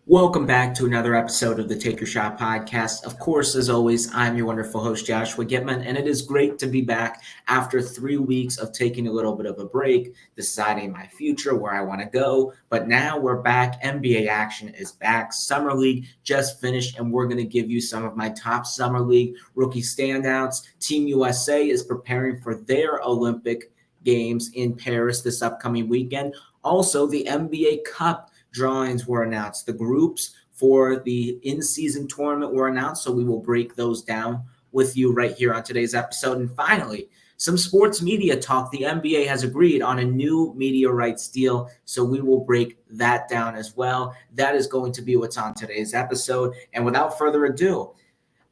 Welcome back to another episode of the Take Your Shot podcast. Of course, as always, I'm your wonderful host, Joshua Gitman, and it is great to be back after 3 weeks of taking a little bit of a break, deciding my future, where I want to go. But now we're back. NBA action is back. Summer League just finished, and we're going to give you some of my top Summer League rookie standouts. Team USA is preparing for their Olympic Games in Paris this upcoming weekend. Also, the NBA Cup drawings were announced. The groups for the in-season tournament were announced, so we will break those down with you right here on today's episode. And finally, some sports media talk. The NBA has agreed on a new media rights deal, so we will break that down as well. That is going to be what's on today's episode. And without further ado,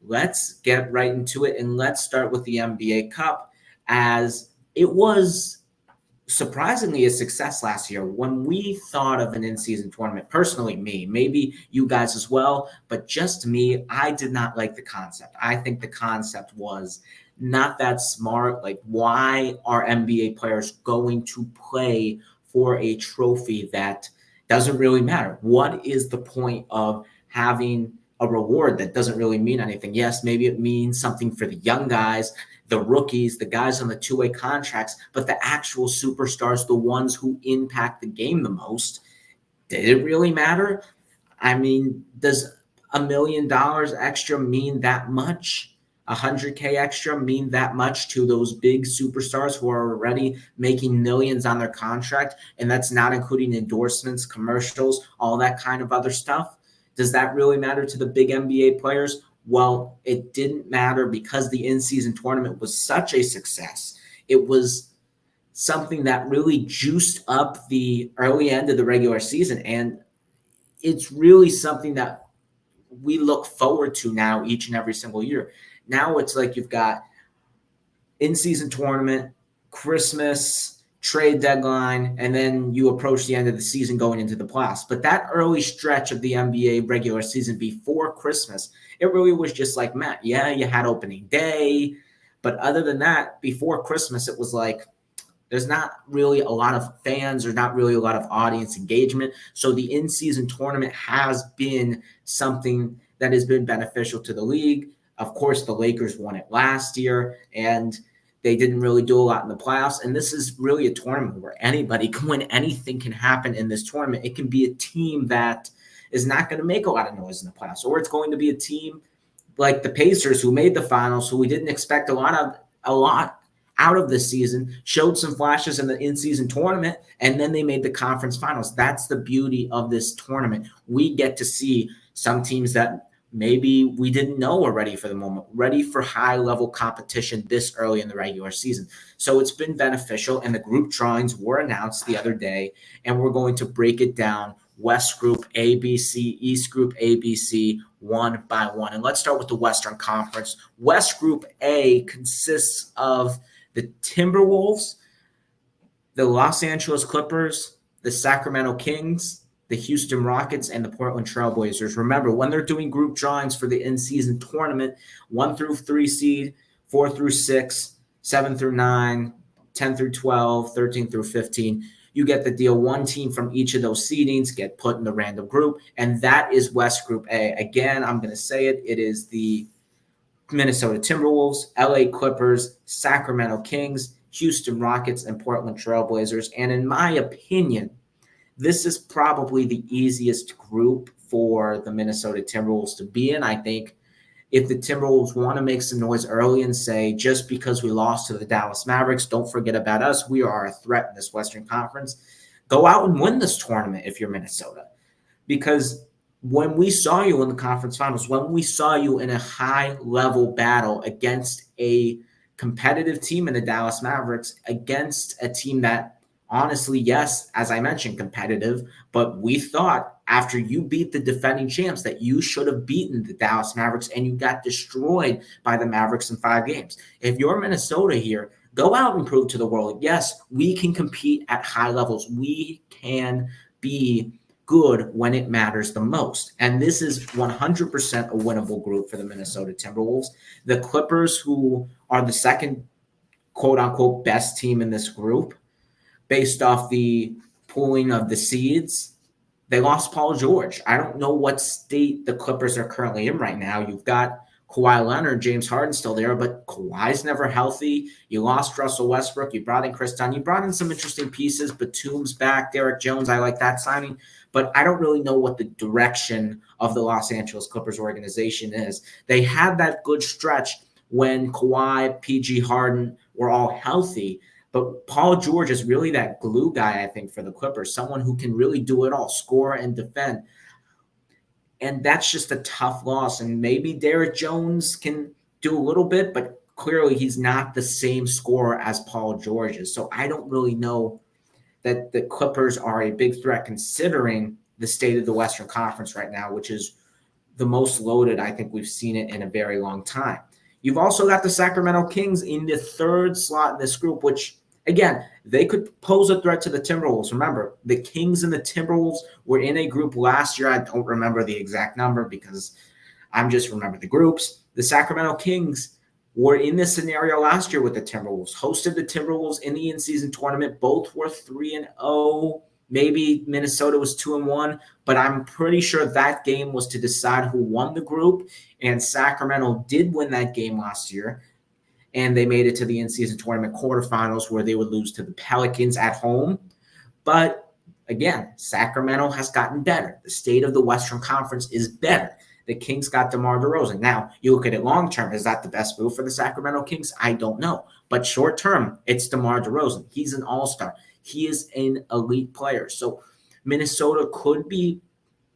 let's get right into it, and let's start with the NBA Cup, as it was surprisingly a success last year. When we thought of an in-season tournament, personally me, maybe you guys as well, but just me, I did not like the concept. I think the concept was not that smart. Like, why are NBA players going to play for a trophy that doesn't really matter? What is the point of having a reward that doesn't really mean anything? Yes, maybe it means something for the young guys, the rookies, the guys on the two-way contracts, but the actual superstars, the ones who impact the game the most, did it really matter? I mean, does $1 million extra mean that much? 100K extra mean that much to those big superstars who are already making millions on their contract? And that's not including endorsements, commercials, all that kind of other stuff. Does that really matter to the big NBA players? Well, it didn't matter because the in-season tournament was such a success. It was something that really juiced up the early end of the regular season. And it's really something that we look forward to now each and every single year. Now it's like you've got in-season tournament, Christmas, trade deadline, and then you approach the end of the season going into the playoffs. But that early stretch of the NBA regular season before Christmas, it really was just like, Matt, yeah, you had opening day. But other than that, before Christmas, it was like, there's not really a lot of fans. There's not really a lot of audience engagement. So the in-season tournament has been something that has been beneficial to the league. Of course, the Lakers won it last year, and they didn't really do a lot in the playoffs. And this is really a tournament where anybody can win. Anything can happen in this tournament. It can be a team that is not going to make a lot of noise in the playoffs, or it's going to be a team like the Pacers, who made the finals, who we didn't expect a lot out of this season, showed some flashes in the in-season tournament, and then they made the conference finals. That's the beauty of this tournament. We get to see some teams that maybe we didn't know are ready for the moment, ready for high-level competition this early in the regular season. So it's been beneficial, and the group drawings were announced the other day, and we're going to break it down West Group ABC, East Group ABC, one by one. And let's start with the Western Conference. West Group A consists of the Timberwolves, the Los Angeles Clippers, the Sacramento Kings, the Houston Rockets, and the Portland Trailblazers. Remember, when they're doing group drawings for the in-season tournament, 1 through 3 seed, 4 through 6, 7 through 9, 10 through 12, 13 through 15, you get the deal. One team from each of those seedings get put in the random group, and that is West Group A. Again, I'm going to say it. It is the Minnesota Timberwolves, LA Clippers, Sacramento Kings, Houston Rockets, and Portland Trailblazers. And in my opinion, this is probably the easiest group for the Minnesota Timberwolves to be in. I think if the Timberwolves want to make some noise early and say, just because we lost to the Dallas Mavericks, don't forget about us, we are a threat in this Western Conference, go out and win this tournament if you're Minnesota. Because when we saw you in the conference finals, when we saw you in a high-level battle against a competitive team in the Dallas Mavericks, against a team that, honestly, yes, as I mentioned, competitive, but we thought after you beat the defending champs that you should have beaten the Dallas Mavericks, and you got destroyed by the Mavericks in 5 games. If you're Minnesota here, go out and prove to the world, yes, we can compete at high levels. We can be good when it matters the most. And this is 100% a winnable group for the Minnesota Timberwolves. The Clippers, who are the second quote-unquote best team in this group, based off the pooling of the seeds, They lost Paul George. I don't know what state the Clippers are currently in right now. You've got Kawhi Leonard, James Harden still there, but Kawhi's never healthy. You lost Russell Westbrook. You brought in Chris Dunn. You brought in some interesting pieces. Batum's back. Derek Jones, I like that signing. But I don't really know what the direction of the Los Angeles Clippers organization is. They had that good stretch when Kawhi, PG, Harden were all healthy. But Paul George is really that glue guy, I think, for the Clippers, someone who can really do it all, score and defend. And that's just a tough loss. And maybe Derek Jones can do a little bit, but clearly he's not the same scorer as Paul George is. So I don't really know that the Clippers are a big threat considering the state of the Western Conference right now, which is the most loaded I think we've seen it in a very long time. You've also got the Sacramento Kings in the third slot in this group, which, again, they could pose a threat to the Timberwolves. Remember, the Kings and the Timberwolves were in a group last year. I don't remember the exact number because I'm just remember the groups. The Sacramento Kings were in this scenario last year with the Timberwolves, hosted the Timberwolves in the in-season tournament. Both were 3-0. Maybe Minnesota was 2-1, but I'm pretty sure that game was to decide who won the group, and Sacramento did win that game last year, and they made it to the in-season tournament quarterfinals where they would lose to the Pelicans at home. But again, Sacramento has gotten better. The state of the Western Conference is better. The Kings got DeMar DeRozan. Now, you look at it long-term, is that the best move for the Sacramento Kings? I don't know. But short-term, it's DeMar DeRozan. He's an all-star. He is an elite player. So Minnesota could be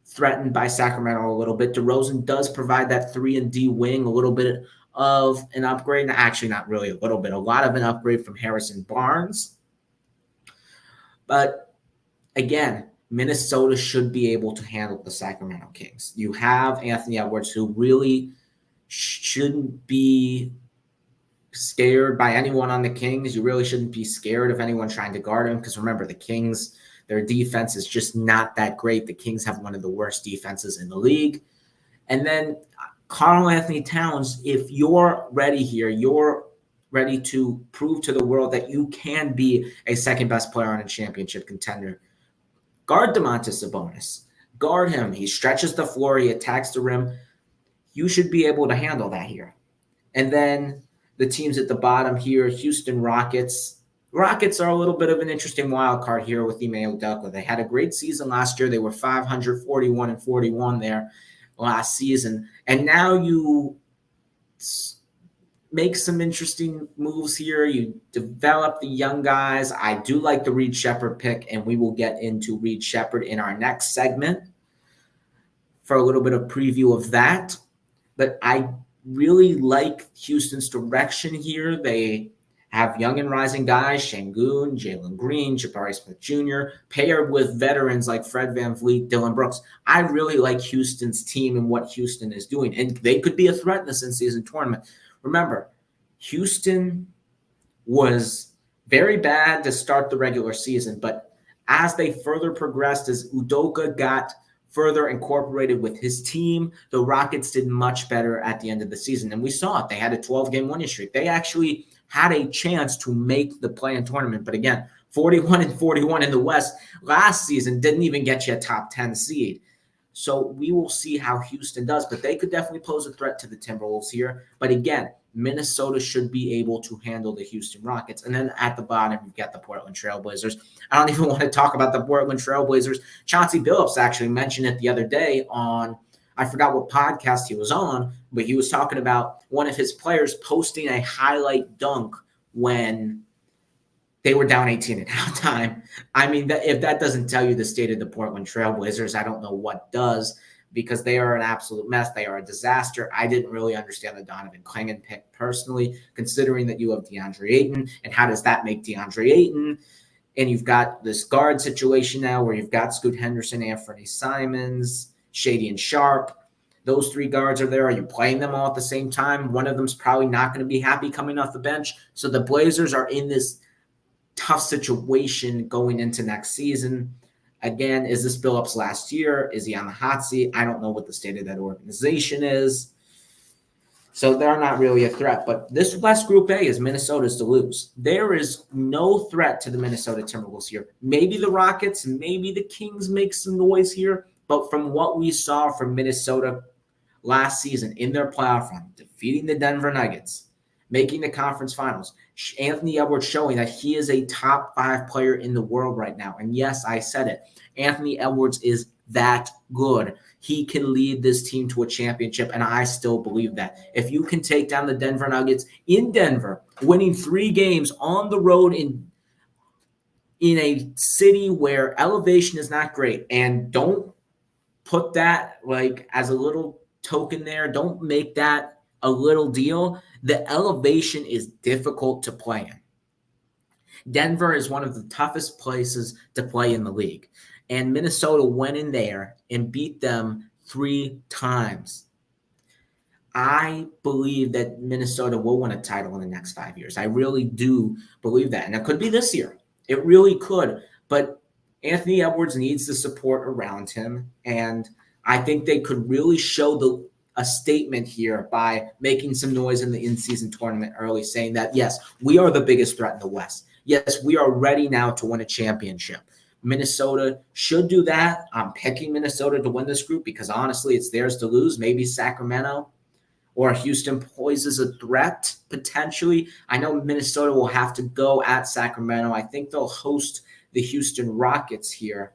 threatened by Sacramento a little bit. DeRozan does provide that 3-and-D wing, a little bit of an upgrade. Actually, not really a little bit. A lot of an upgrade from Harrison Barnes. But again, Minnesota should be able to handle the Sacramento Kings. You have Anthony Edwards, who really shouldn't be scared by anyone on the Kings. You really shouldn't be scared of anyone trying to guard him because remember, the Kings, their defense is just not that great. The Kings have one of the worst defenses in the league. And then Karl Anthony Towns, if you're ready here, you're ready to prove to the world that you can be a second-best player on a championship contender. Guard Domantas Sabonis. Guard him. He stretches the floor. He attacks the rim. You should be able to handle that here. And then the teams at the bottom here, Houston Rockets. Rockets are a little bit of an interesting wild card here with Ime Udoka. They had a great season last year. They were 541-41 there last season. And now you make some interesting moves here. You develop the young guys. I do like the Reed Shepherd pick, and we will get into Reed Shepherd in our next segment for a little bit of preview of that. But I really like Houston's direction here. They have young and rising guys, Şengün, Jalen Green, Jabari Smith Jr., paired with veterans like Fred VanVleet, Dylan Brooks. I really like Houston's team and what Houston is doing, and they could be a threat in this in-season tournament. Remember, Houston was very bad to start the regular season, but as they further progressed, as Udoka got further incorporated with his team, the Rockets did much better at the end of the season. And we saw it. They had a 12-game winning streak. They actually had a chance to make the play-in tournament. But again, 41-41 in the West last season didn't even get you a top 10 seed. So we will see how Houston does. But they could definitely pose a threat to the Timberwolves here. But again, Minnesota should be able to handle the Houston Rockets. And then at the bottom, you've got the Portland Trailblazers. I don't even want to talk about the Portland Trailblazers. Chauncey Billups actually mentioned it the other day on, I forgot what podcast he was on, but he was talking about one of his players posting a highlight dunk when they were down 18 at halftime. I mean, if that doesn't tell you the state of the Portland Trailblazers, I don't know what does, because they are an absolute mess. They are a disaster. I didn't really understand the Donovan Clingan pick personally, considering that you have DeAndre Ayton, and how does that make DeAndre Ayton? And you've got this guard situation now where you've got Scoot Henderson, Anthony Simons, Shady and Sharp. Those three guards are there. Are you playing them all at the same time? One of them's probably not going to be happy coming off the bench. So the Blazers are in this tough situation going into next season. Again, is this Billups last year? Is he on the hot seat? I don't know what the state of that organization is. So they're not really a threat. But this West Group A is Minnesota's to lose. There is no threat to the Minnesota Timberwolves here. Maybe the Rockets, maybe the Kings make some noise here. But from what we saw from Minnesota last season in their playoff run, defeating the Denver Nuggets, making the conference finals, Anthony Edwards showing that he is a top 5 player in the world right now. And yes, I said it. Anthony Edwards is that good. He can lead this team to a championship, and I still believe that. If you can take down the Denver Nuggets in Denver, winning 3 games on the road in a city where elevation is not great, and don't put that like as a little token there, don't make that a little deal. The elevation is difficult to play in. Denver is one of the toughest places to play in the league. And Minnesota went in there and beat them 3 times. I believe that Minnesota will win a title in the next 5 years. I really do believe that. And it could be this year. It really could. But Anthony Edwards needs the support around him. And I think they could really show a statement here by making some noise in the in-season tournament early, saying that, yes, we are the biggest threat in the West. Yes, we are ready now to win a championship. Minnesota should do that. I'm picking Minnesota to win this group because, honestly, it's theirs to lose. Maybe Sacramento or Houston poses a threat, potentially. I know Minnesota will have to go at Sacramento. I think they'll host the Houston Rockets here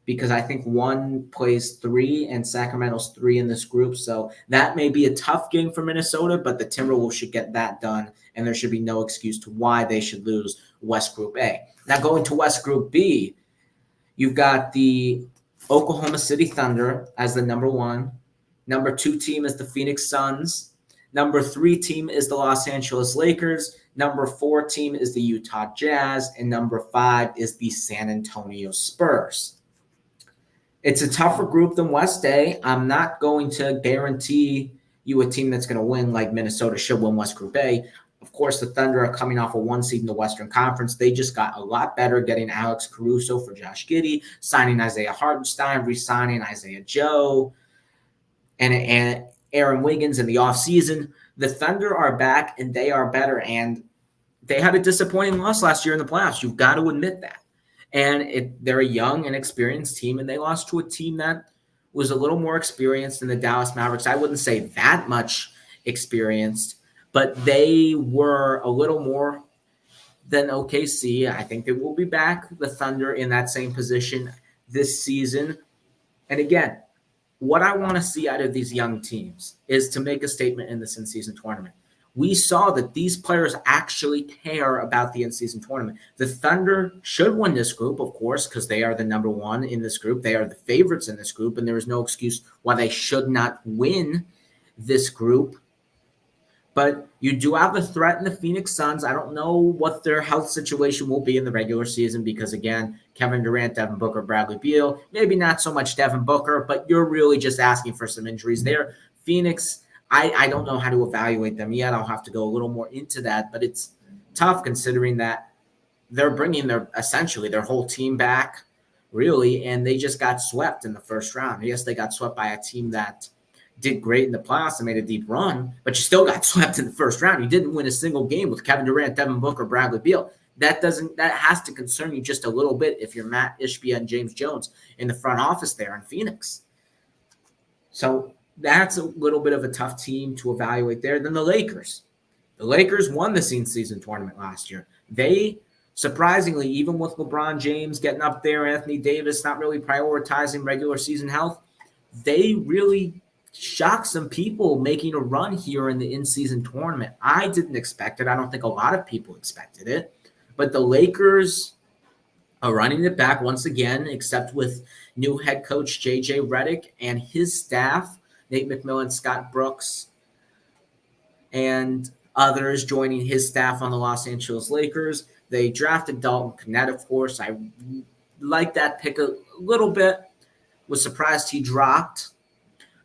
because I think one plays 3 and Sacramento's 3 in this group. So that may be a tough game for Minnesota, but the Timberwolves should get that done, and there should be no excuse to why they should lose West Group A. Now going to West Group B, you've got the Oklahoma City Thunder as the number 1. Number 2 team is the Phoenix Suns. Number 3 team is the Los Angeles Lakers. Number 4 team is the Utah Jazz. And number 5 is the San Antonio Spurs. It's a tougher group than West A. I'm not going to guarantee you a team that's going to win like Minnesota should win West Group A. Of course, the Thunder are coming off a 1 seed in the Western Conference. They just got a lot better getting Alex Caruso for Josh Giddey, signing Isaiah Hartenstein, re-signing Isaiah Joe, and Aaron Wiggins in the offseason. The Thunder are back, and they are better. And they had a disappointing loss last year in the playoffs. You've got to admit that. And they're a young and experienced team, and they lost to a team that was a little more experienced than the Dallas Mavericks. I wouldn't say that much experienced, but they were a little more than OKC. I think they will be back, the Thunder, in that same position this season. And again, what I want to see out of these young teams is to make a statement in this in-season tournament. We saw that these players actually care about the in-season tournament. The Thunder should win this group, of course, because they are the number 1 in this group. They are the favorites in this group, and there is no excuse why they should not win this group. But you do have the threat in the Phoenix Suns. I don't know what their health situation will be in the regular season because, again, Kevin Durant, Devin Booker, Bradley Beal, maybe not so much Devin Booker, but you're really just asking for some injuries there. Phoenix, I don't know how to evaluate them yet. I'll have to go a little more into that, but it's tough considering that they're bringing essentially their whole team back, really, and they just got swept in the first round. Yes, they got swept by a team that did great in the playoffs and made a deep run, but you still got swept in the first round. You didn't win a single game with Kevin Durant, Devin Booker, Bradley Beal. That has to concern you just a little bit if you're Matt Ishbia and James Jones in the front office there in Phoenix. So that's a little bit of a tough team to evaluate there. Then the Lakers. The Lakers won the in-season tournament last year. They, surprisingly, even with LeBron James getting up there, Anthony Davis not really prioritizing regular season health, they really shocked some people making a run here in the in-season tournament. I didn't expect it. I don't think a lot of people expected it. But the Lakers are running it back once again, except with new head coach J.J. Redick and his staff, Nate McMillan, Scott Brooks, and others joining his staff on the Los Angeles Lakers. They drafted Dalton Knecht, of course. I like that pick a little bit. Was surprised he dropped.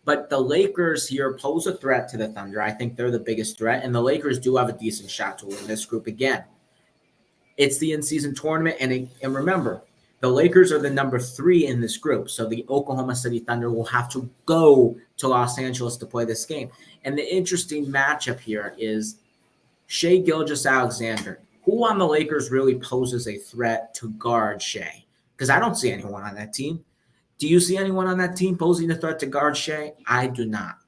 But the Lakers here pose a threat to the Thunder. I think they're the biggest threat, and the Lakers do have a decent shot to win this group again. It's the in-season tournament, and remember, The Lakers are the number 3 in this group, so the Oklahoma City Thunder will have to go to Los Angeles to play this game. And the interesting matchup here is Shai Gilgeous-Alexander. Who on the Lakers really poses a threat to guard Shai? Because I don't see anyone on that team. Do you see anyone on that team posing a threat to guard Shai? I do not.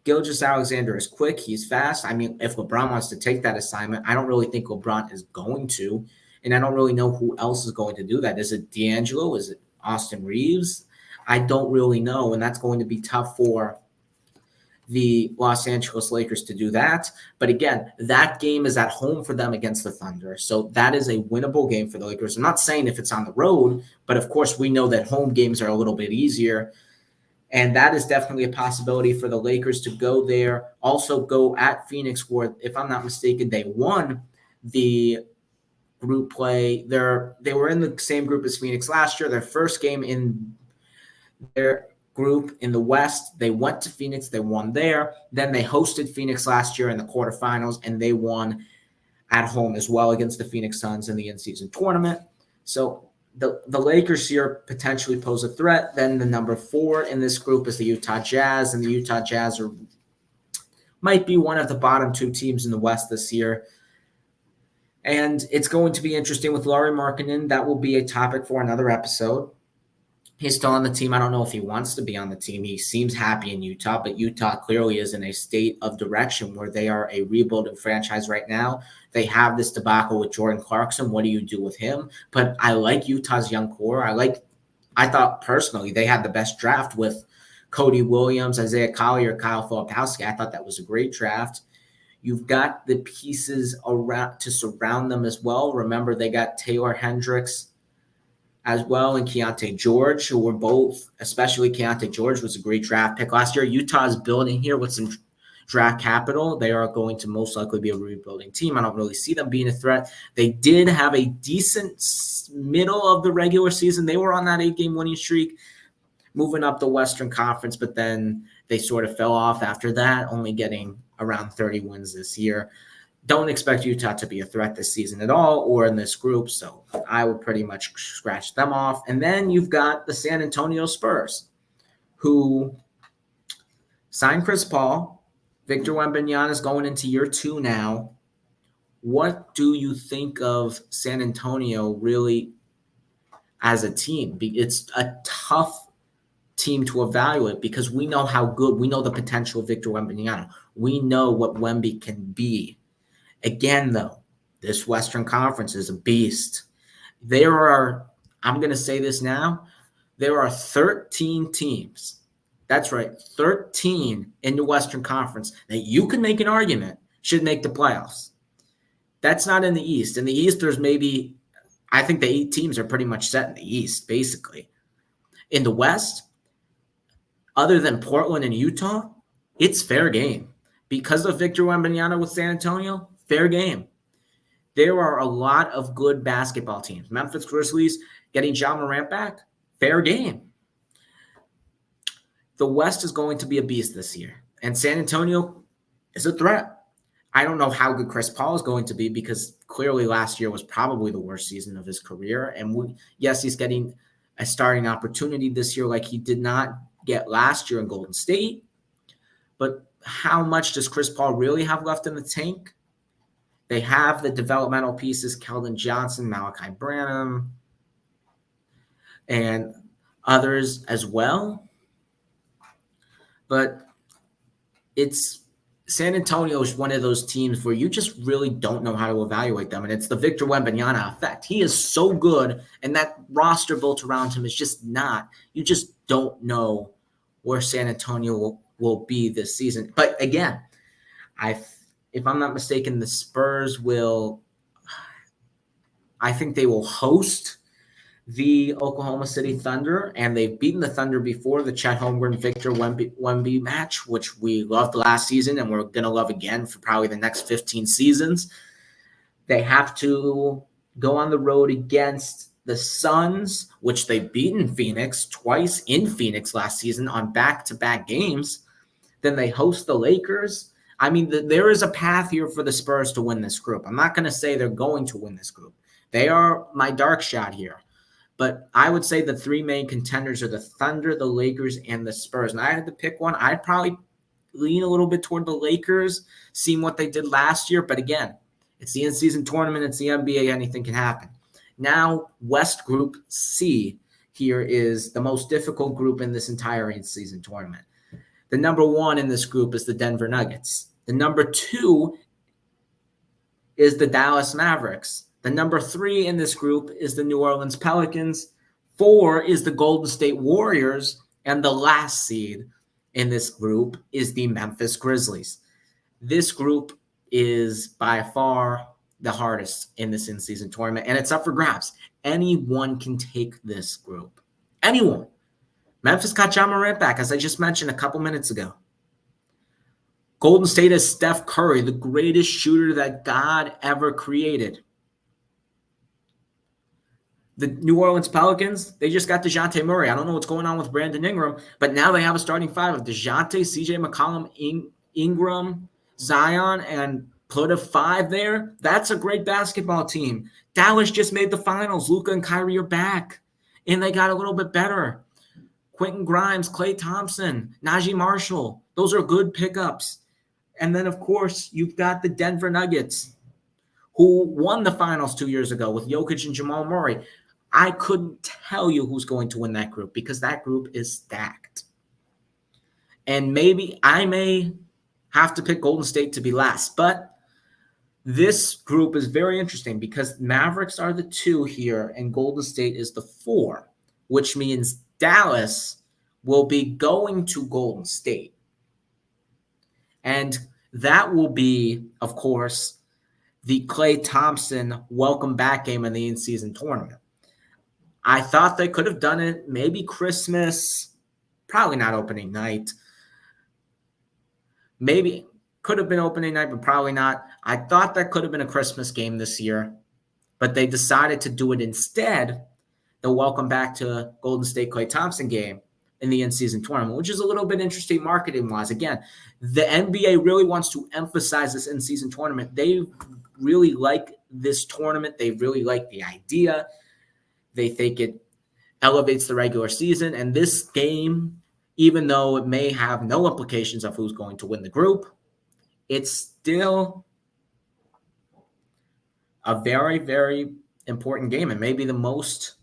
Gilgeous-Alexander is quick. He's fast. I mean, if LeBron wants to take that assignment, I don't really think LeBron is going to. And I don't really know who else is going to do that. Is it D'Angelo? Is it Austin Reeves? I don't really know. And that's going to be tough for the Los Angeles Lakers to do that. But again, that game is at home for them against the Thunder. So that is a winnable game for the Lakers. I'm not saying if it's on the road, but of course we know that home games are a little bit easier. And that is definitely a possibility for the Lakers to go there. Also go at Phoenix, where, if I'm not mistaken, they won the group play. They were in the same group as Phoenix last year. Their first game in their group in the West, they went to Phoenix. They won there. Then they hosted Phoenix last year in the quarterfinals, and they won at home as well against the Phoenix Suns in the in-season tournament. So the Lakers here potentially pose a threat. Then the number 4 in this group is the Utah Jazz, and the Utah Jazz might be one of the bottom 2 teams in the West this year. And it's going to be interesting with Lauri Markkanen. That will be a topic for another episode. He's still on the team. I don't know if he wants to be on the team. He seems happy in Utah, but Utah clearly is in a state of direction where they are a rebuilding franchise right now. They have this debacle with Jordan Clarkson. What do you do with him? But I like Utah's young core. I thought personally they had the best draft with Cody Williams, Isaiah Collier, Kyle Filipowski. I thought that was a great draft. You've got the pieces around to surround them as well. Remember, they got Taylor Hendricks as well, and Keontae George, who were both, especially Keontae George, was a great draft pick last year. Utah is building here with some draft capital. They are going to most likely be a rebuilding team. I don't really see them being a threat. They did have a decent middle of the regular season. They were on that 8-game winning streak, moving up the Western Conference, but then they sort of fell off after that, only getting around 30 wins this year. Don't expect Utah to be a threat this season at all or in this group, so I would pretty much scratch them off. And then you've got the San Antonio Spurs, who signed Chris Paul. Victor Wembanyama is going into year 2 now. What do you think of San Antonio really as a team? It's a tough team to evaluate because we know how good, we know the potential of Victor Wembanyama. We know what Wemby can be. Again, though, this Western Conference is a beast. I'm going to say this now, there are 13 teams. That's right, 13 in the Western Conference that you can make an argument should make the playoffs. That's not in the East. In the East, there's maybe, I think the 8 teams are pretty much set in the East, basically. In the West, other than Portland and Utah, it's fair game. Because of Victor Wembanyama with San Antonio, fair game. There are a lot of good basketball teams. Memphis Grizzlies getting Ja Morant back, fair game. The West is going to be a beast this year, and San Antonio is a threat. I don't know how good Chris Paul is going to be because clearly last year was probably the worst season of his career. And yes, he's getting a starting opportunity this year like he did not get last year in Golden State. But how much does Chris Paul really have left in the tank? They have the developmental pieces, Keldon Johnson, Malachi Branham, and others as well. But San Antonio is one of those teams where you just really don't know how to evaluate them. And it's the Victor Wembanyama effect. He is so good, and that roster built around him is just not. You just don't know where San Antonio will be this season. But again, if I'm not mistaken, the Spurs I think they will host the Oklahoma City Thunder, and they've beaten the Thunder before, the Chet Holmgren Victor Wemby match, which we loved last season and we're going to love again for probably the next 15 seasons. They have to go on the road against the Suns, which they beat in Phoenix twice in Phoenix last season on back-to-back games. Then they host the Lakers. I mean, there is a path here for the Spurs to win this group. I'm not going to say they're going to win this group. They are my dark shot here. But I would say the three main contenders are the Thunder, the Lakers, and the Spurs. And I had to pick one. I'd probably lean a little bit toward the Lakers, seeing what they did last year. But again, it's the in-season tournament. It's the NBA. Anything can happen. Now, West Group C here is the most difficult group in this entire in-season tournament. The number one in this group is the Denver Nuggets. The number two is the Dallas Mavericks. The number three in this group is the New Orleans Pelicans. 4 is the Golden State Warriors. And the last seed in this group is the Memphis Grizzlies. This group is by far the hardest in this in-season tournament, and it's up for grabs. Anyone can take this group. Anyone. Memphis got Ja Morant back, as I just mentioned a couple minutes ago. Golden State has Steph Curry, the greatest shooter that God ever created. The New Orleans Pelicans, they just got DeJounte Murray. I don't know what's going on with Brandon Ingram, but now they have a starting five of DeJounte, CJ McCollum, Ingram, Zion, and put a 5 there. That's a great basketball team. Dallas just made the finals. Luka and Kyrie are back, and they got a little bit better. Quentin Grimes, Klay Thompson, Najee Marshall. Those are good pickups. And then, of course, you've got the Denver Nuggets, who won the finals 2 years ago with Jokic and Jamal Murray. I couldn't tell you who's going to win that group because that group is stacked. And maybe I may have to pick Golden State to be last, but this group is very interesting because Mavericks are the 2 here and Golden State is the 4, which means Dallas will be going to Golden State. And that will be, of course, the Klay Thompson welcome back game in the in-season tournament. I thought they could have done it maybe Christmas, probably not opening night. Maybe could have been opening night, but probably not. I thought that could have been a Christmas game this year, but they decided to do it instead, the welcome back to Golden State Klay Thompson game in the in-season tournament, which is a little bit interesting marketing-wise. Again, the NBA really wants to emphasize this in-season tournament. They really like this tournament. They really like the idea. They think it elevates the regular season. And this game, even though it may have no implications of who's going to win the group, it's still a very, very important game and maybe the most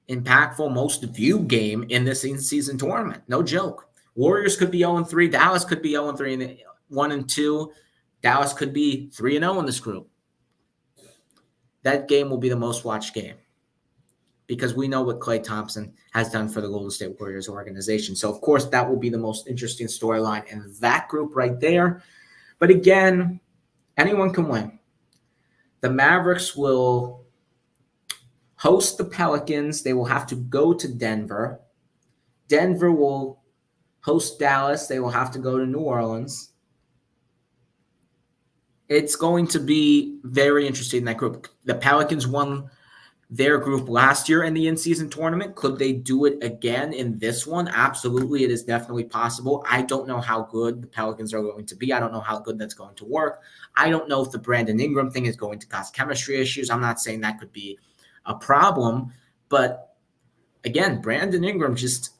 impactful, most viewed game in this in-season tournament. No joke. Warriors could be 0-3. Dallas could be 0-3 and 1-2. Dallas could be 3-0 in this group. That game will be the most watched game because we know what Klay Thompson has done for the Golden State Warriors organization. So, of course, that will be the most interesting storyline in that group right there. But again, anyone can win. The Mavericks will host the Pelicans. They will have to go to Denver. Denver will host Dallas. They will have to go to New Orleans. It's going to be very interesting in that group. The Pelicans won their group last year in the in-season tournament. Could they do it again in this one? Absolutely. It is definitely possible. I don't know how good the Pelicans are going to be. I don't know how good that's going to work. I don't know if the Brandon Ingram thing is going to cause chemistry issues. I'm not saying that could be a problem, but again, Brandon Ingram just,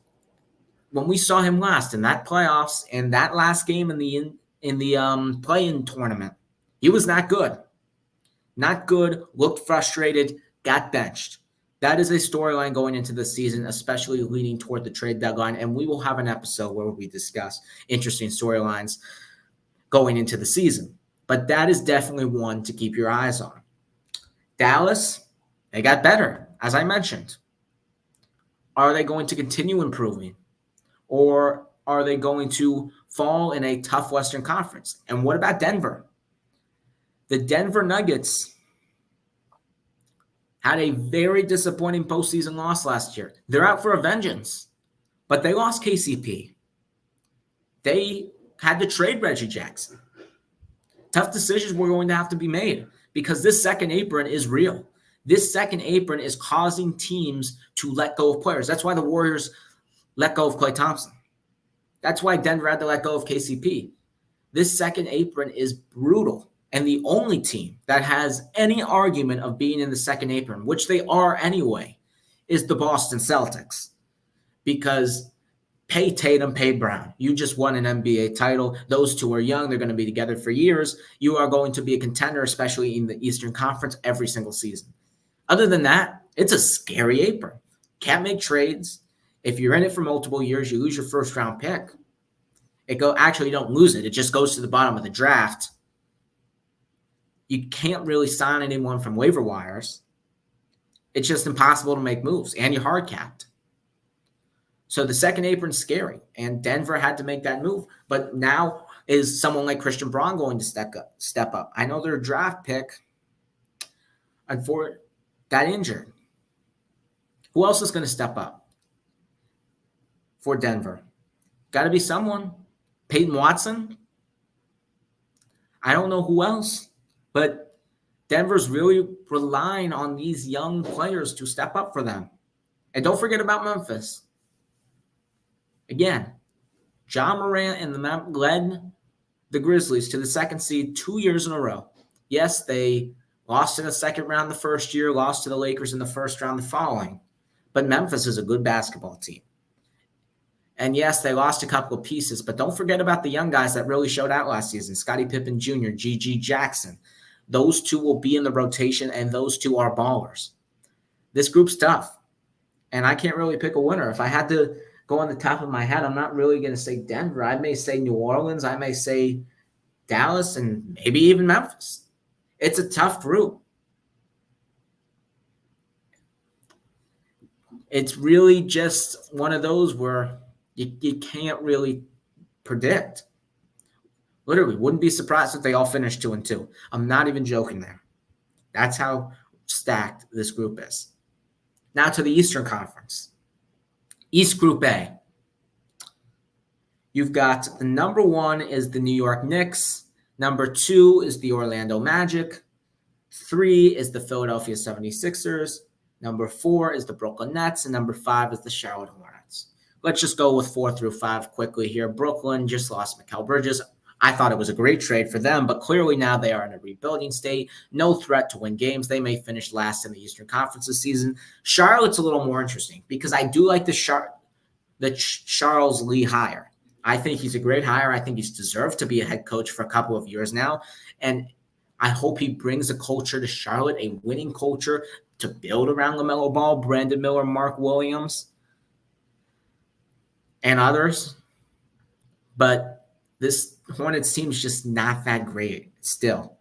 when we saw him last in that playoffs and that last game in the play-in tournament, he was not good. Not good, looked frustrated, got benched. That is a storyline going into the season, especially leading toward the trade deadline, and we will have an episode where we discuss interesting storylines going into the season. But that is definitely one to keep your eyes on. Dallas, they got better, as I mentioned. Are they going to continue improving? Or are they going to fall in a tough Western Conference? And what about Denver? The Denver Nuggets had a very disappointing postseason loss last year. They're out for a vengeance, but they lost KCP. They had to trade Reggie Jackson. Tough decisions were going to have to be made because this second apron is real. This second apron is causing teams to let go of players. That's why the Warriors let go of Klay Thompson. That's why Denver had to let go of KCP. This second apron is brutal. And the only team that has any argument of being in the second apron, which they are anyway, is the Boston Celtics, because pay Tatum, pay Brown. You just won an NBA title. Those two are young. They're going to be together for years. You are going to be a contender, especially in the Eastern Conference, every single season. Other than that, it's a scary apron. Can't make trades. If you're in it for multiple years, you lose your first round pick. Actually, you don't lose it. It just goes to the bottom of the draft. You can't really sign anyone from waiver wires. It's just impossible to make moves, and you're hard capped. So the second apron's scary, and Denver had to make that move. But now is someone like Christian Braun going to step up? I know their draft pick got injured. Who else is going to step up for Denver? Got to be someone. Peyton Watson? I don't know who else, but Denver's really relying on these young players to step up for them. And don't forget about Memphis. Again, Ja Morant and the led the Grizzlies to the second seed 2 years in a row. Yes, they lost in the second round the first year, lost to the Lakers in the first round the following. But Memphis is a good basketball team. And yes, they lost a couple of pieces, but don't forget about the young guys that really showed out last season. Scottie Pippen Jr., G.G. Jackson. Those two will be in the rotation, and those two are ballers. This group's tough, and I can't really pick a winner. If I had to go on the top of my head, I'm not really going to say Denver. I may say New Orleans. I may say Dallas, and maybe even Memphis. It's a tough group. It's really just one of those where you can't really predict. Literally, wouldn't be surprised if they all finished 2-2. I'm not even joking there. That's how stacked this group is. Now to the Eastern Conference. East Group A. You've got the number 1 is the New York Knicks. Number 2 is the Orlando Magic. 3 is the Philadelphia 76ers. Number 4 is the Brooklyn Nets. And number 5 is the Charlotte Hornets. Let's just go with 4 through 5 quickly here. Brooklyn just lost Mikal Bridges. I thought it was a great trade for them, but clearly now they are in a rebuilding state. No threat to win games. They may finish last in the Eastern Conference this season. Charlotte's a little more interesting because I do like the Charles Lee hire. I think he's a great hire. I think he's deserved to be a head coach for a couple of years now. And I hope he brings a culture to Charlotte, a winning culture to build around LaMelo Ball, Brandon Miller, Mark Williams, and others. But this Hornets team is just not that great still.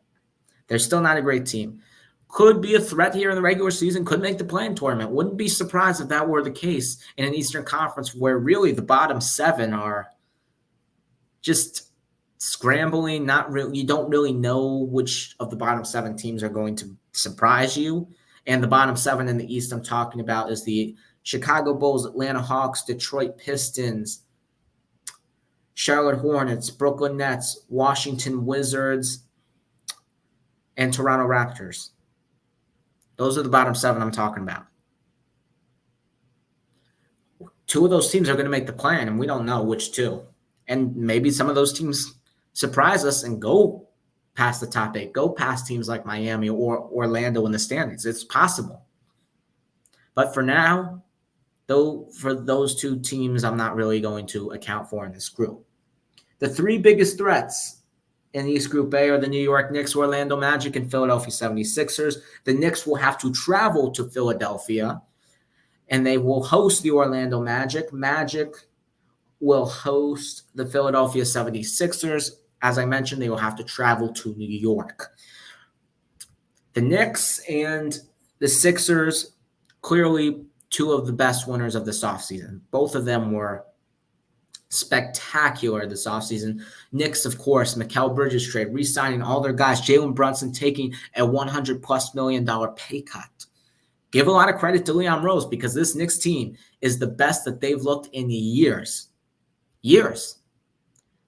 They're still not a great team. Could be a threat here in the regular season, could make the play-in tournament. Wouldn't be surprised if that were the case in an Eastern Conference where really the bottom 7 are just scrambling. Not really, you don't really know which of the bottom 7 teams are going to surprise you. And the bottom 7 in the East I'm talking about is the Chicago Bulls, Atlanta Hawks, Detroit Pistons, Charlotte Hornets, Brooklyn Nets, Washington Wizards, and Toronto Raptors. Those are the bottom 7 I'm talking about. 2 of those teams are going to make the play-in, and we don't know which 2. And maybe some of those teams surprise us and go past the top 8, go past teams like Miami or Orlando in the standings. It's possible. But for now, though, for those 2 teams, I'm not really going to account for in this group. The 3 biggest threats in East Group A are the New York Knicks, Orlando Magic, and Philadelphia 76ers. The Knicks will have to travel to Philadelphia, and they will host the Orlando Magic. Magic will host the Philadelphia 76ers. As I mentioned, they will have to travel to New York. The Knicks and the Sixers, clearly 2 of the best winners of this offseason. Both of them were spectacular this offseason. Knicks, of course, Mikal Bridges trade, re-signing all their guys. Jalen Brunson taking a $100+ million pay cut. Give a lot of credit to Leon Rose because this Knicks team is the best that they've looked in years. Years.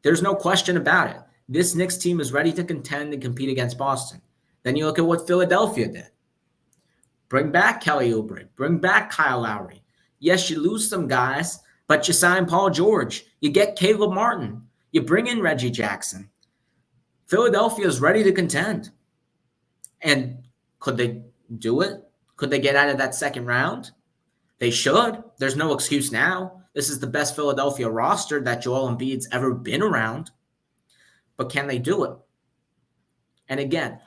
There's no question about it. This Knicks team is ready to contend and compete against Boston. Then you look at what Philadelphia did. Bring back Kelly Oubre. Bring back Kyle Lowry. Yes, you lose some guys, but you sign Paul George. You get Caleb Martin. You bring in Reggie Jackson. Philadelphia is ready to contend. And could they do it? Could they get out of that second round? They should. There's no excuse now. This is the best Philadelphia roster that Joel Embiid's ever been around. But can they do it? And again,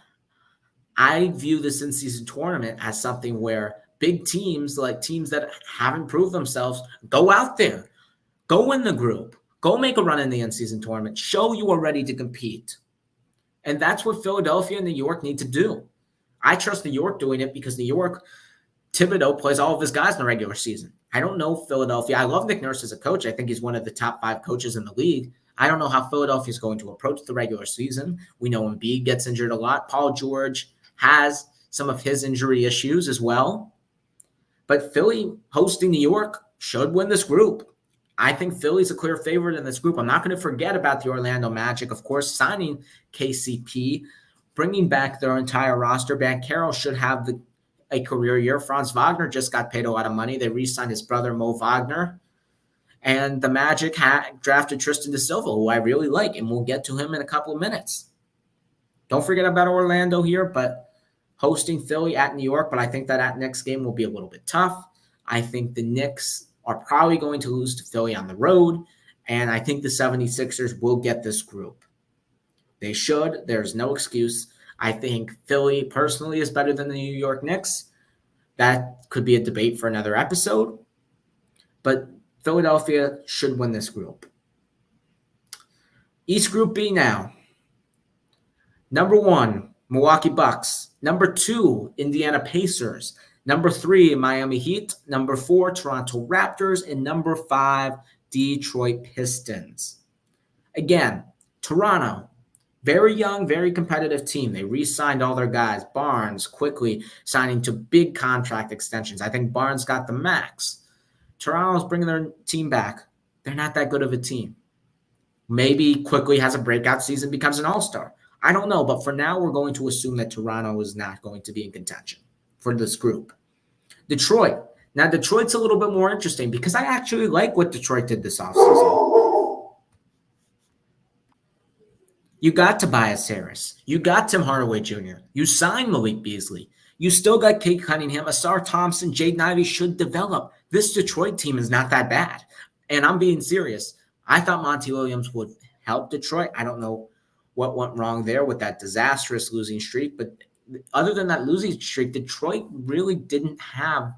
I view this in-season tournament as something where big teams, like teams that haven't proved themselves, go out there, go win the group, go make a run in the in-season tournament, show you are ready to compete. And that's what Philadelphia and New York need to do. I trust New York doing it because New York, Thibodeau plays all of his guys in the regular season. I don't know Philadelphia. I love Nick Nurse as a coach. I think he's one of the top 5 coaches in the league. I don't know how Philadelphia is going to approach the regular season. We know Embiid gets injured a lot. Paul George has some of his injury issues as well. But Philly hosting New York should win this group. I think Philly's a clear favorite in this group. I'm not going to forget about the Orlando Magic, of course, signing KCP, bringing back their entire roster. Banchero should have a career year. Franz Wagner just got paid a lot of money. They re-signed his brother, Mo Wagner. And the Magic drafted Tristan da Silva, who I really like, and we'll get to him in a couple of minutes. Don't forget about Orlando here, but hosting Philly at New York, but I think that next game will be a little bit tough. I think the Knicks are probably going to lose to Philly on the road, and I think the 76ers will get this group. They should. There's no excuse. I think Philly personally is better than the New York Knicks. That could be a debate for another episode, but Philadelphia should win this group. East Group B now. Number 1, Milwaukee Bucks. Number 2, Indiana Pacers. Number 3, Miami Heat. Number 4, Toronto Raptors. And number 5, Detroit Pistons. Again, Toronto, very young, very competitive team. They re-signed all their guys. Barnes quickly signing to big contract extensions. I think Barnes got the max. Toronto's bringing their team back. They're not that good of a team. Maybe quickly has a breakout season, becomes an all-star. I don't know, but for now, we're going to assume that Toronto is not going to be in contention for this group. Detroit. Now, Detroit's a little bit more interesting because I actually like what Detroit did this offseason. You got Tobias Harris. You got Tim Hardaway Jr. You signed Malik Beasley. You still got Kate Cunningham. Asar Thompson, Jaden Ivey should develop. This Detroit team is not that bad. And I'm being serious. I thought Monty Williams would help Detroit. I don't know what went wrong there with that disastrous losing streak. But other than that losing streak, Detroit really didn't have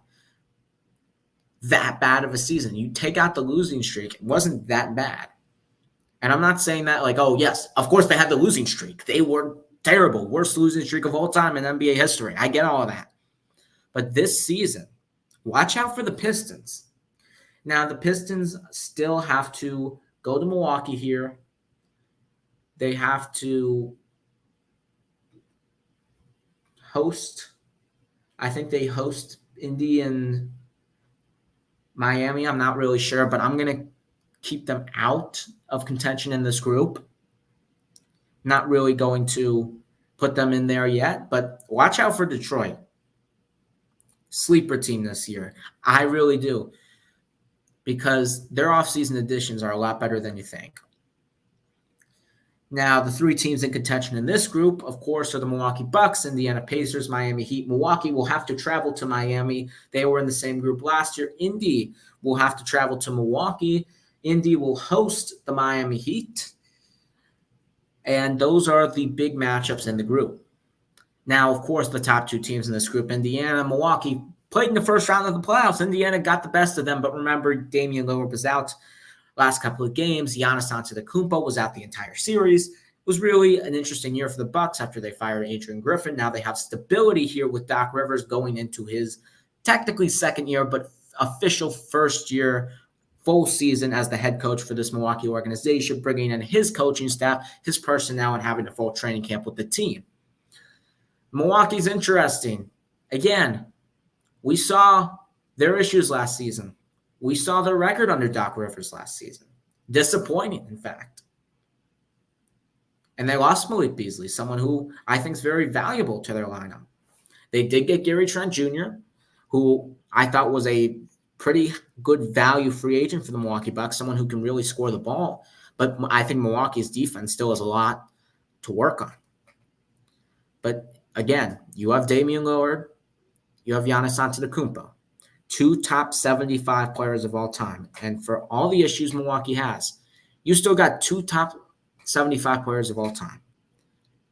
that bad of a season. You take out the losing streak, it wasn't that bad. And I'm not saying that like, oh, yes, of course they had the losing streak. They were terrible. Worst losing streak of all time in NBA history. I get all of that. But this season, watch out for the Pistons. Now, the Pistons still have to go to Milwaukee here. They have to host. I think they host Indy and Miami. I'm not really sure, but I'm going to keep them out of contention in this group. Not really going to put them in there yet, but watch out for Detroit. Sleeper team this year. I really do. Because their offseason additions are a lot better than you think. Now, the 3 teams in contention in this group, of course, are the Milwaukee Bucks, Indiana Pacers, Miami Heat. Milwaukee will have to travel to Miami. They were in the same group last year. Indy will have to travel to Milwaukee. Indy will host the Miami Heat. And those are the big matchups in the group. Now, of course, the top 2 teams in this group, Indiana and Milwaukee, played in the first round of the playoffs. Indiana got the best of them, but remember, Damian Lillard was out last couple of games. Giannis Antetokounmpo was out the entire series. It was really an interesting year for the Bucks after they fired Adrian Griffin. Now they have stability here with Doc Rivers going into his technically second year, but official first year, full season as the head coach for this Milwaukee organization, bringing in his coaching staff, his personnel, and having a full training camp with the team. Milwaukee's interesting. Again, we saw their issues last season. We saw their record under Doc Rivers last season. Disappointing, in fact. And they lost Malik Beasley, someone who I think is very valuable to their lineup. They did get Gary Trent Jr., who I thought was a pretty good value free agent for the Milwaukee Bucks, someone who can really score the ball. But I think Milwaukee's defense still has a lot to work on. But again, you have Damian Lillard, you have Giannis Antetokounmpo, 2 top 75 players of all time. And for all the issues Milwaukee has, you still got 2 top 75 players of all time.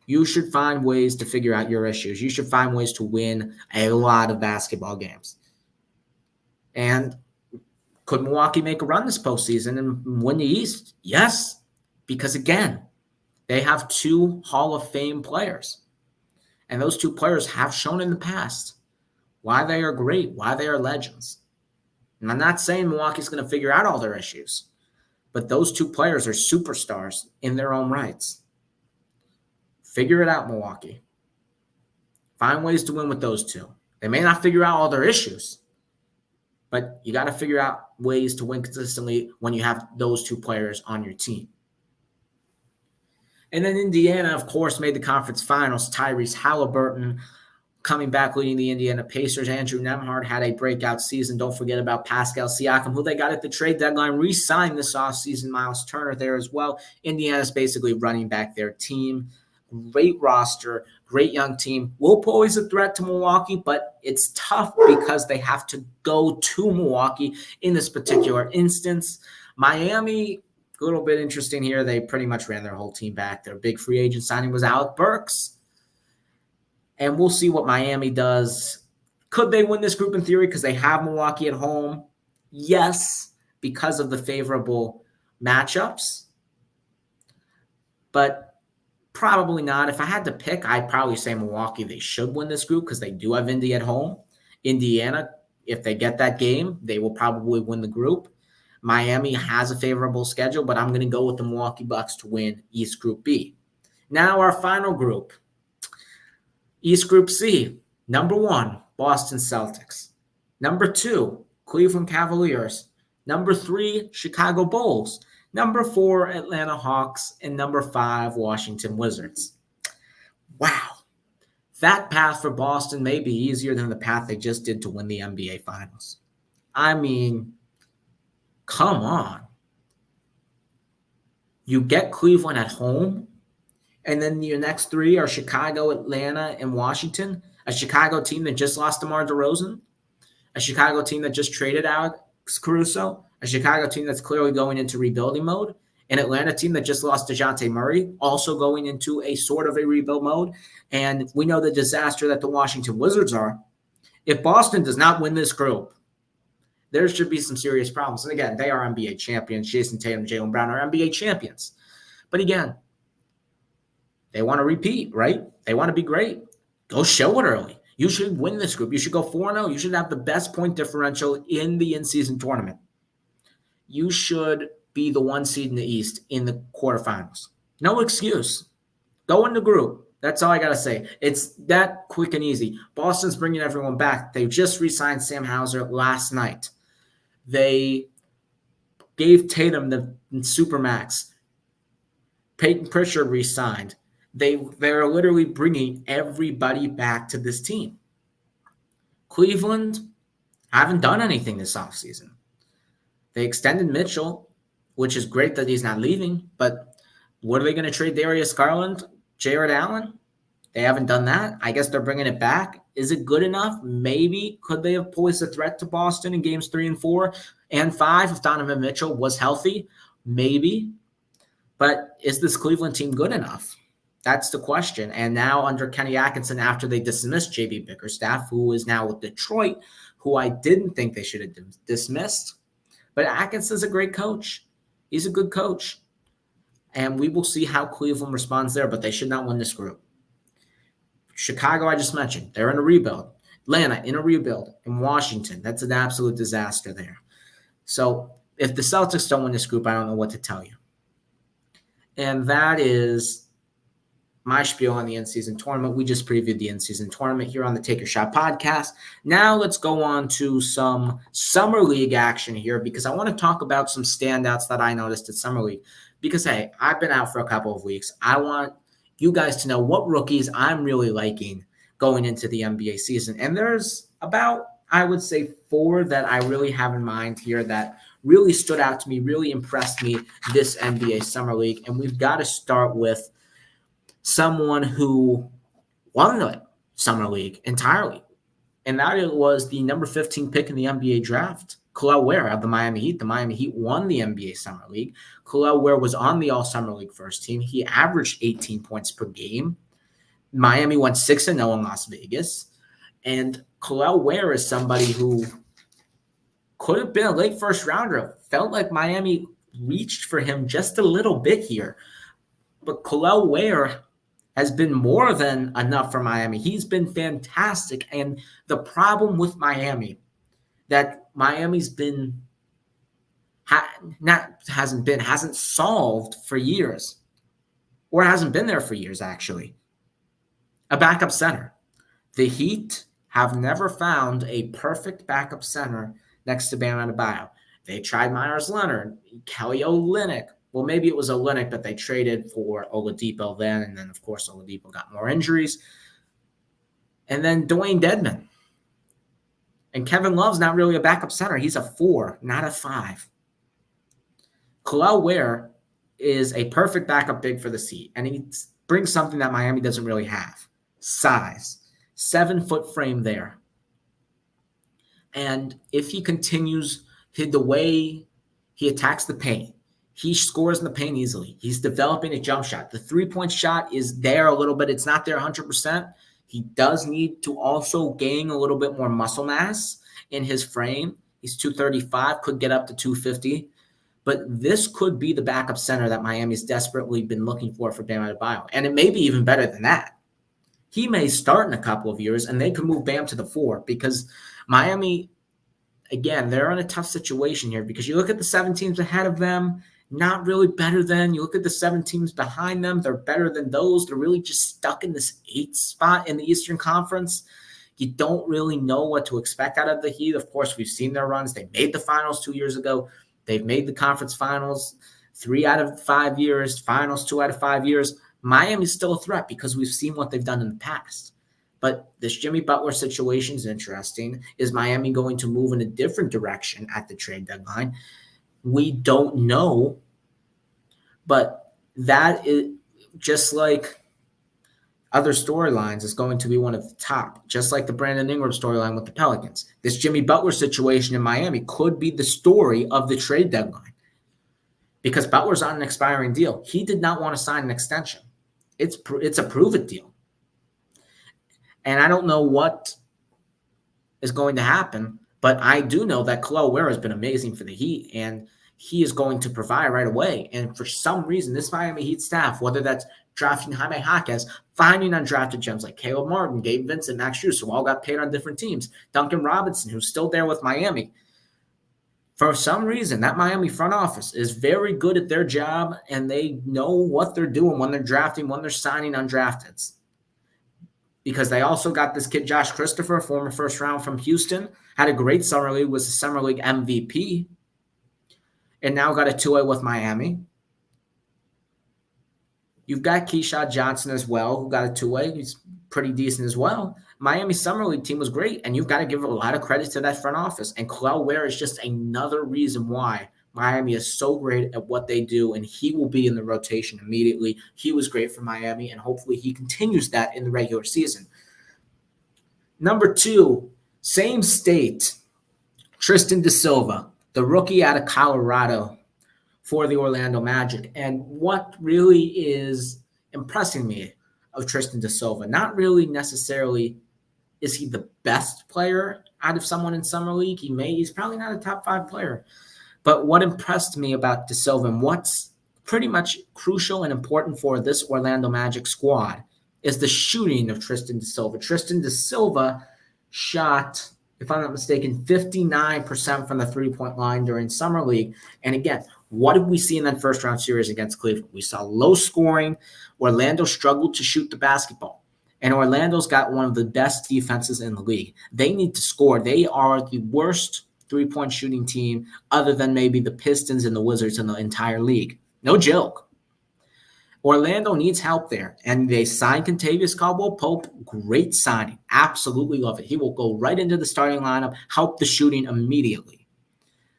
You should find ways to figure out your issues. You should find ways to win a lot of basketball games. And could Milwaukee make a run this postseason and win the East? Yes, because again, they have 2 Hall of Fame players. And those 2 players have shown in the past why they are great, why they are legends. And I'm not saying Milwaukee's going to figure out all their issues, but those 2 players are superstars in their own rights. Figure it out, Milwaukee. Find ways to win with those 2. They may not figure out all their issues, but you got to figure out ways to win consistently when you have those 2 players on your team. And then Indiana, of course, made the conference finals. Tyrese Halliburton coming back leading the Indiana Pacers. Andrew Nembhard had a breakout season. Don't forget about Pascal Siakam, who they got at the trade deadline, re-signed this offseason. Miles Turner there as well. Indiana's basically running back their team. Great roster, great young team. Will pose a threat to Milwaukee, but it's tough because they have to go to Milwaukee in this particular instance. Miami, a little bit interesting here. They pretty much ran their whole team back. Their big free agent signing was Alec Burks. And we'll see what Miami does. Could they win this group in theory because they have Milwaukee at home? Yes, because of the favorable matchups. But probably not. If I had to pick, I'd probably say Milwaukee. They should win this group because they do have Indy at home. Indiana, if they get that game, they will probably win the group. Miami has a favorable schedule, but I'm going to go with the Milwaukee Bucks to win East Group B. Now our final group, East Group C. Number 1, Boston Celtics. Number 2, Cleveland Cavaliers. Number 3, Chicago Bulls. Number 4, Atlanta Hawks. And number 5, Washington Wizards. Wow. That path for Boston may be easier than the path they just did to win the NBA Finals. I mean, come on. You get Cleveland at home, and then your next 3 are Chicago, Atlanta, and Washington. A Chicago team that just lost DeMar DeRozan. A Chicago team that just traded Alex Caruso. A Chicago team that's clearly going into rebuilding mode. An Atlanta team that just lost DeJounte Murray, also going into a sort of a rebuild mode. And we know the disaster that the Washington Wizards are. If Boston does not win this group, there should be some serious problems. And again, they are NBA champions. Jason Tatum, Jaylen Brown are NBA champions. But again, they want to repeat, right? They want to be great. Go show it early. You should win this group. You should go 4-0. You should have the best point differential in the in-season tournament. You should be the 1 seed in the East in the quarterfinals. No excuse. Go in the group. That's all I got to say. It's that quick and easy. Boston's bringing everyone back. They just re-signed Sam Hauser last night. They gave Tatum the Supermax. Peyton Pritchard re-signed. They're literally bringing everybody back to this team. Cleveland haven't done anything this offseason. They extended Mitchell, which is great that he's not leaving, but what are they going to trade Darius Garland, Jared Allen? They haven't done that. I guess they're bringing it back. Is it good enough? Maybe. Could they have posed a threat to Boston in games 3 and 4 and 5 if Donovan Mitchell was healthy? Maybe. But is this Cleveland team good enough? That's the question. And now under Kenny Atkinson, after they dismissed J.B. Bickerstaff, who is now with Detroit, who I didn't think they should have dismissed. But Atkinson's a great coach. He's a good coach. And we will see how Cleveland responds there, but they should not win this group. Chicago, I just mentioned, they're in a rebuild. Atlanta, in a rebuild. And Washington, that's an absolute disaster there. So if the Celtics don't win this group, I don't know what to tell you. And that is my spiel on the in-season tournament. We just previewed the in-season tournament here on the Take Your Shot podcast. Now let's go on to some Summer League action here because I want to talk about some standouts that I noticed at Summer League. Because, hey, I've been out for a couple of weeks. I want you guys to know what rookies I'm really liking going into the NBA season. And there's about, I would say, 4 that I really have in mind here that really stood out to me, really impressed me this NBA Summer League. And we've got to start with someone who won the Summer League entirely. and that it was the number 15 pick in the NBA draft, Kel'el Ware of the Miami Heat. The Miami Heat won the NBA Summer League. Kel'el Ware was on the All-Summer League first team. He averaged 18 points per game. Miami went 6-0 in Las Vegas. And Kel'el Ware is somebody who could have been a late first rounder. Felt like Miami reached for him just a little bit here. But Kel'el Ware has been more than enough for Miami. He's been fantastic. And the problem with Miami that Miami's been hasn't solved for years, or hasn't been there for years, actually. A backup center. The Heat have never found a perfect backup center next to Bam Adebayo. They tried Myers Leonard, Kelly Olynyk. Well, maybe it was Olynyk, but they traded for Oladipo then, and then, of course, Oladipo got more injuries. And then Dwayne Dedmon. And Kevin Love's not really a backup center. He's a 4, not a 5. Kel'el Ware is a perfect backup big for the Heat, and he brings something that Miami doesn't really have. Size. 7-foot frame there. And if he continues the way he attacks the paint, he scores in the paint easily. He's developing a jump shot. The three-point shot is there a little bit. It's not there 100%. He does need to also gain a little bit more muscle mass in his frame. He's 235, could get up to 250. But this could be the backup center that Miami's desperately been looking for Bam Adebayo. And it may be even better than that. He may start in a couple of years, and they could move Bam to the 4 because Miami, again, they're in a tough situation here because you look at the 7 teams ahead of them, not really better than. You look at the 7 teams behind them, they're better than those. They're really just stuck in this 8th spot in the Eastern Conference. You don't really know what to expect out of the Heat. Of course, we've seen their runs. They made the finals 2 years ago. They've made the conference finals 3 out of 5 years, finals 2 out of 5 years. Miami's still a threat because we've seen what they've done in the past. But this Jimmy Butler situation is interesting. Is Miami going to move in a different direction at the trade deadline? We don't know. But that is just like other storylines is going to be one of the top, just like the Brandon Ingram storyline with the Pelicans. This Jimmy Butler situation in Miami could be the story of the trade deadline because Butler's on an expiring deal. He did not want to sign an extension. It's a prove-it deal. And I don't know what is going to happen, but I do know that Kel'el Ware has been amazing for the Heat, and he is going to provide right away. And for some reason, this Miami Heat staff, whether that's drafting Jaime Jaquez, finding undrafted gems like Caleb Martin, Gabe Vincent, Max Strus, who all got paid on different teams, Duncan Robinson, who's still there with Miami. For some reason, that Miami front office is very good at their job, and they know what they're doing when they're drafting, when they're signing undrafteds. Because they also got this kid, Josh Christopher, former first round from Houston, had a great summer league, was a summer league MVP, and now got a 2-way with Miami. You've got Keyshawn Johnson as well, who got a 2-way. He's pretty decent as well. Miami's summer league team was great, and you've got to give a lot of credit to that front office. And Kel'el Ware is just another reason why Miami is so great at what they do, and he will be in the rotation immediately. He was great for Miami, and hopefully he continues that in the regular season. Number 2, same state, Tristan da Silva, the rookie out of Colorado for the Orlando Magic. And what really is impressing me of Tristan da Silva, not really necessarily is he the best player out of someone in Summer League. He's probably not a top 5 player. But what impressed me about da Silva and what's pretty much crucial and important for this Orlando Magic squad is the shooting of Tristan da Silva. Tristan da Silva shot, if I'm not mistaken, 59% from the three-point line during Summer League. And again, what did we see in that first-round series against Cleveland? We saw low scoring. Orlando struggled to shoot the basketball. And Orlando's got one of the best defenses in the league. They need to score. They are the worst three-point shooting team other than maybe the Pistons and the Wizards in the entire league. No joke. Orlando needs help there. And they signed Kentavious Caldwell-Pope. Great signing. Absolutely love it. He will go right into the starting lineup, help the shooting immediately.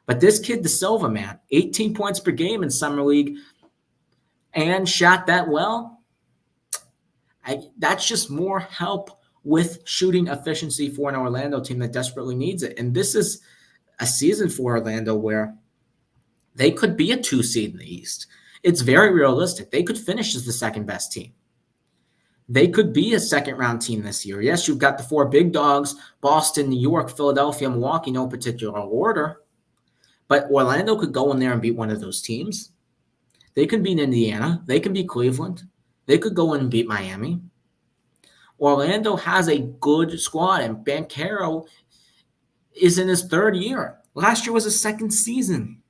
But this kid, da Silva, man, 18 points per game in Summer League and shot that well. That's just more help with shooting efficiency for an Orlando team that desperately needs it. And this is a season for Orlando where they could be a 2 seed in the East. It's very realistic. They could finish as the second best team. They could be a second round team this year. Yes, you've got the 4 big dogs, Boston, New York, Philadelphia, Milwaukee, no particular order. But Orlando could go in there and beat one of those teams. They could beat Indiana. They could beat Cleveland. They could go in and beat Miami. Orlando has a good squad, and Banchero is in his 3rd year. Last year was his 2nd season.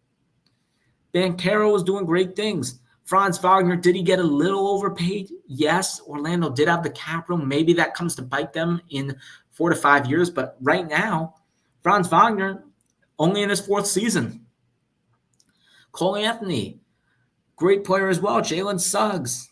Banchero was doing great things. Franz Wagner, did he get a little overpaid? Yes. Orlando did have the cap room. Maybe that comes to bite them in 4 to 5 years. But right now, Franz Wagner, only in his 4th season. Cole Anthony, great player as well. Jalen Suggs.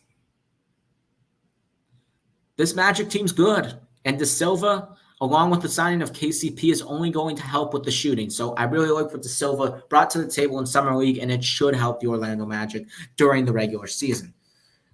This Magic team's good. And De Silva, along with the signing of KCP, is only going to help with the shooting. So I really like what De Silva brought to the table in Summer League, and it should help the Orlando Magic during the regular season.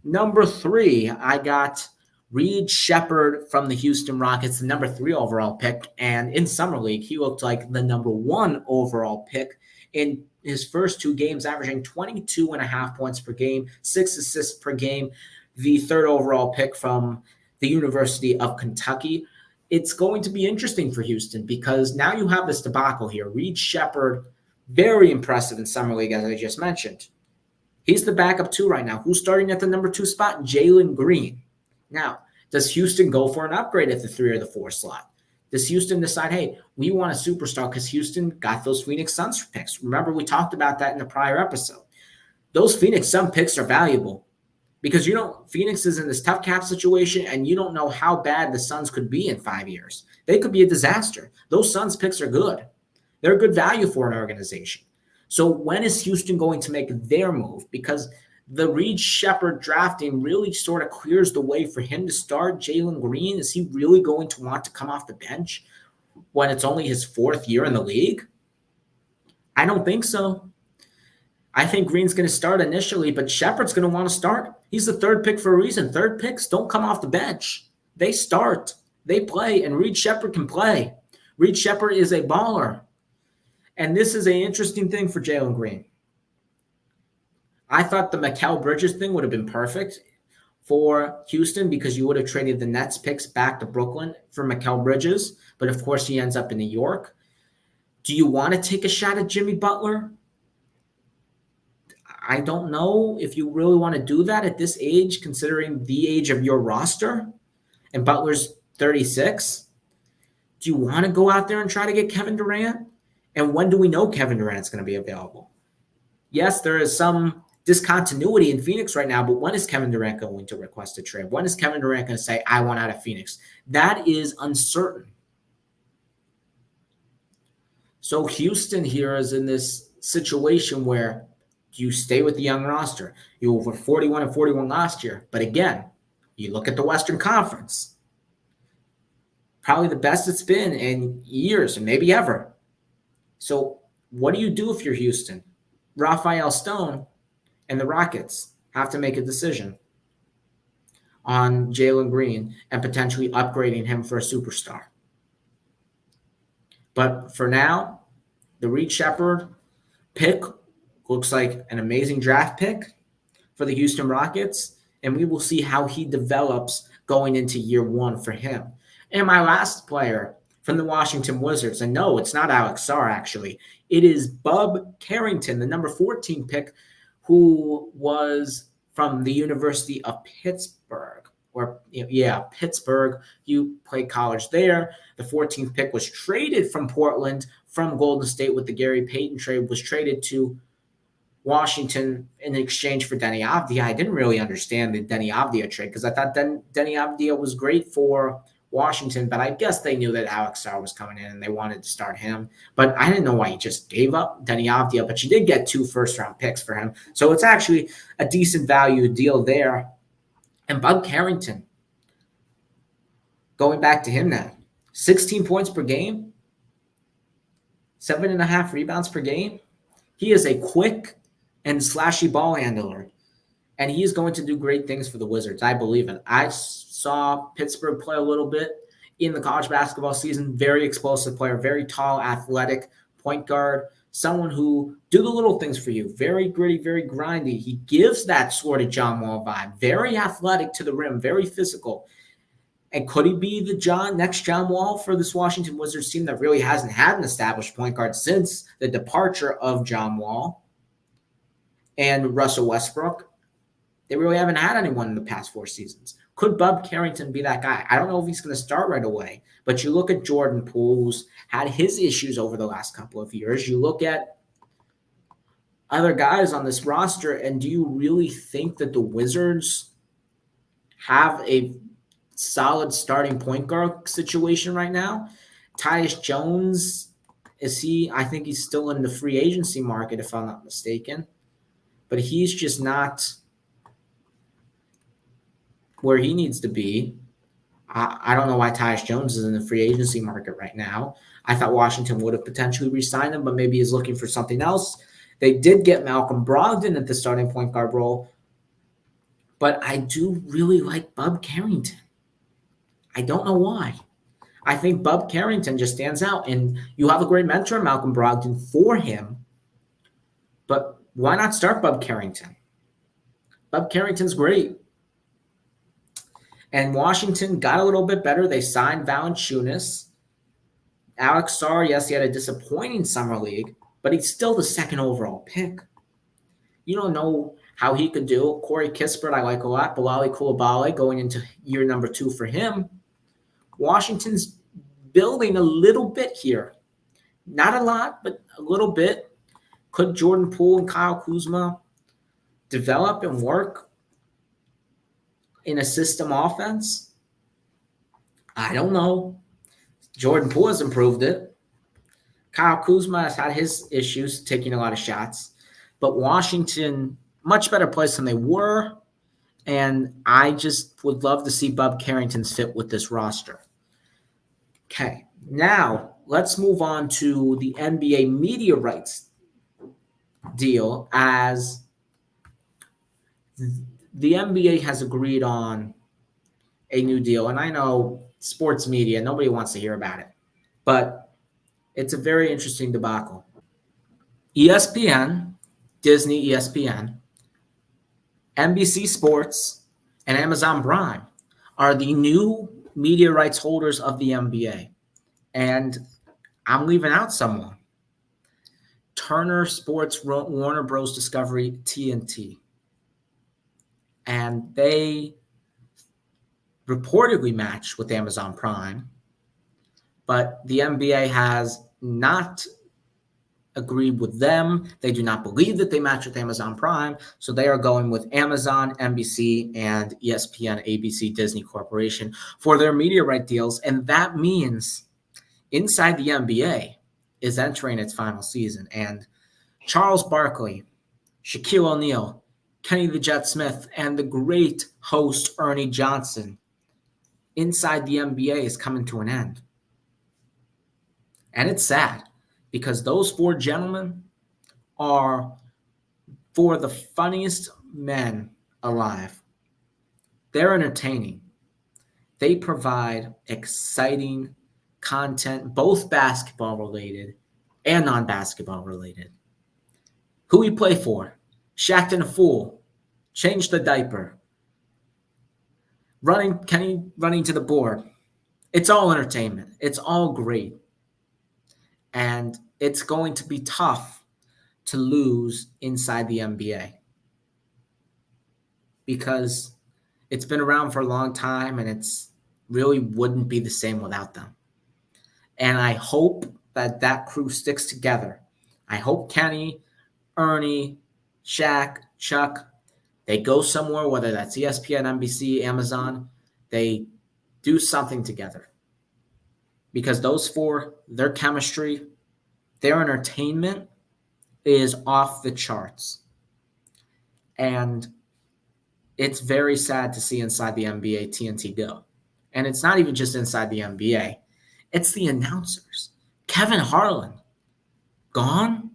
Number 3, I got Reed Sheppard from the Houston Rockets, the number 3 overall pick. And in Summer League, he looked like the number 1 overall pick in his first 2 games, averaging 22.5 points per game, 6 assists per game, the 3rd overall pick from the University of Kentucky. It's going to be interesting for Houston because now you have this debacle here. Reed Sheppard, very impressive in Summer League, as I just mentioned. He's the backup 2 right now. Who's starting at the number 2 spot? Jalen Green. Now, does Houston go for an upgrade at the 3 or the 4 slot? Does Houston decide, hey, we want a superstar because Houston got those Phoenix Suns picks? Remember, we talked about that in the prior episode. Those Phoenix Sun picks are valuable. Because Phoenix is in this tough cap situation, and you don't know how bad the Suns could be in 5 years. They could be a disaster. Those Suns picks are good. They're good value for an organization. So when is Houston going to make their move? Because the Reed Sheppard drafting really sort of clears the way for him to start. Jalen Green, is he really going to want to come off the bench when it's only his 4th year in the league? I don't think so. I think Green's going to start initially, but Sheppard's going to want to start. He's the 3rd pick for a reason. 3rd picks don't come off the bench. They start. They play, and Reed Sheppard can play. Reed Sheppard is a baller. And this is an interesting thing for Jalen Green. I thought the Mikal Bridges thing would have been perfect for Houston because you would have traded the Nets picks back to Brooklyn for Mikal Bridges, but of course he ends up in New York. Do you want to take a shot at Jimmy Butler? I don't know if you really want to do that at this age, considering the age of your roster, and Butler's 36. Do you want to go out there and try to get Kevin Durant? And when do we know Kevin Durant's going to be available? Yes, there is some discontinuity in Phoenix right now, but when is Kevin Durant going to request a trade? When is Kevin Durant going to say, I want out of Phoenix? That is uncertain. So Houston here is in this situation where you stay with the young roster. You were 41-41 last year. But again, you look at the Western Conference. Probably the best it's been in years and maybe ever. So what do you do if you're Houston? Raphael Stone and the Rockets have to make a decision on Jalen Green and potentially upgrading him for a superstar. But for now, the Reed Sheppard pick looks like an amazing draft pick for the Houston Rockets, and we will see how he develops going into year 1 for him. And my last player from the Washington Wizards, and no, it's not Alex Sarr, actually. It is Bub Carrington, the number 14 pick, who was from the University of Pittsburgh. Pittsburgh. You played college there. The 14th pick was traded from Portland from Golden State with the Gary Payton trade, was traded to Washington in exchange for Denny Avdia. I didn't really understand the Denny Avdia trade because I thought Denny Avdia was great for Washington, but I guess they knew that Alex Sarr was coming in and they wanted to start him. But I didn't know why you just gave up Denny Avdia, but you did get 2 first-round picks for him. So it's actually a decent value deal there. And Bub Carrington, going back to him now, 16 points per game, 7.5 rebounds per game. He is a quick and slashy ball handler, and he is going to do great things for the Wizards. I believe it. I saw Pittsburgh play a little bit in the college basketball season. Very explosive player, very tall, athletic point guard, someone who do the little things for you. Very gritty, very grindy. He gives that sort of John Wall vibe. Very athletic to the rim, very physical. And could he be the next John Wall for this Washington Wizards team that really hasn't had an established point guard since the departure of John Wall and Russell Westbrook? They really haven't had anyone in the past 4 seasons. Could Bub Carrington be that guy? I don't know if he's going to start right away, but you look at Jordan Poole, who's had his issues over the last couple of years. You look at other guys on this roster, and do you really think that the Wizards have a solid starting point guard situation right now? Tyus Jones, I think he's still in the free agency market, if I'm not mistaken, but he's just not where he needs to be. I don't know why Tyus Jones is in the free agency market right now. I thought Washington would have potentially re-signed him, but maybe he's looking for something else. They did get Malcolm Brogdon at the starting point guard role, but I do really like Bub Carrington. I don't know why. I think Bub Carrington just stands out, and you have a great mentor, Malcolm Brogdon, for him, but why not start Bub Carrington? Bub Carrington's great. And Washington got a little bit better. They signed Valanciunas. Alex Sarr, yes, he had a disappointing summer league, but he's still the 2nd overall pick. You don't know how he could do. Corey Kispert, I like a lot. Bilal Coulibaly going into year number 2 for him. Washington's building a little bit here. Not a lot, but a little bit. Could Jordan Poole and Kyle Kuzma develop and work in a system offense? I don't know. Jordan Poole has improved it. Kyle Kuzma has had his issues taking a lot of shots. But Washington, much better place than they were. And I just would love to see Bub Carrington's fit with this roster. Okay, now let's move on to the NBA media rights deal, as the NBA has agreed on a new deal. And I know sports media, nobody wants to hear about it, but it's a very interesting debacle. ESPN, Disney, ESPN, NBC Sports, and Amazon Prime are the new media rights holders of the NBA. And I'm leaving out someone. Turner Sports, Warner Bros. Discovery, TNT. And they reportedly match with Amazon Prime, but the NBA has not agreed with them. They do not believe that they match with Amazon Prime, so they are going with Amazon, NBC, and ESPN, ABC, Disney Corporation for their media right deals, and that means inside the NBA is entering its final season, and Charles Barkley, Shaquille O'Neal, Kenny the Jet Smith, and the great host Ernie Johnson inside the NBA is coming to an end. And it's sad because those 4 gentlemen are 4 of the funniest men alive. They're entertaining. They provide exciting content, both basketball related and non-basketball related. Who we play for? Shaqtin' a Fool. Change the diaper. Kenny running to the board. It's all entertainment. It's all great. And it's going to be tough to lose inside the NBA because it's been around for a long time and it's really wouldn't be the same without them. And I hope that crew sticks together. I hope Kenny, Ernie, Shaq, Chuck, they go somewhere, whether that's ESPN, NBC, Amazon, they do something together. Because those 4, their chemistry, their entertainment is off the charts. And it's very sad to see inside the NBA TNT go. And it's not even just inside the NBA. It's the announcers. Kevin Harlan, gone?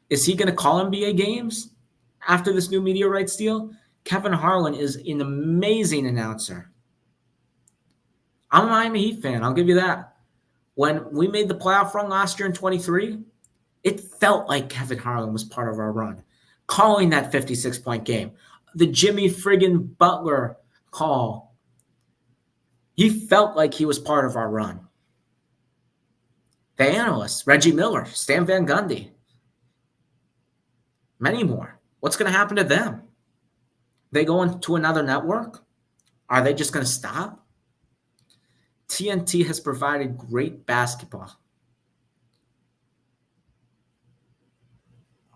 Is he going to call NBA games after this new media rights deal? Kevin Harlan is an amazing announcer. I'm a Miami Heat fan. I'll give you that. When we made the playoff run last year in 23, it felt like Kevin Harlan was part of our run, calling that 56-point game. The Jimmy friggin' Butler call. He felt like he was part of our run. The analysts, Reggie Miller, Stan Van Gundy, many more. What's going to happen to them? They go into another network? Are they just going to stop? TNT has provided great basketball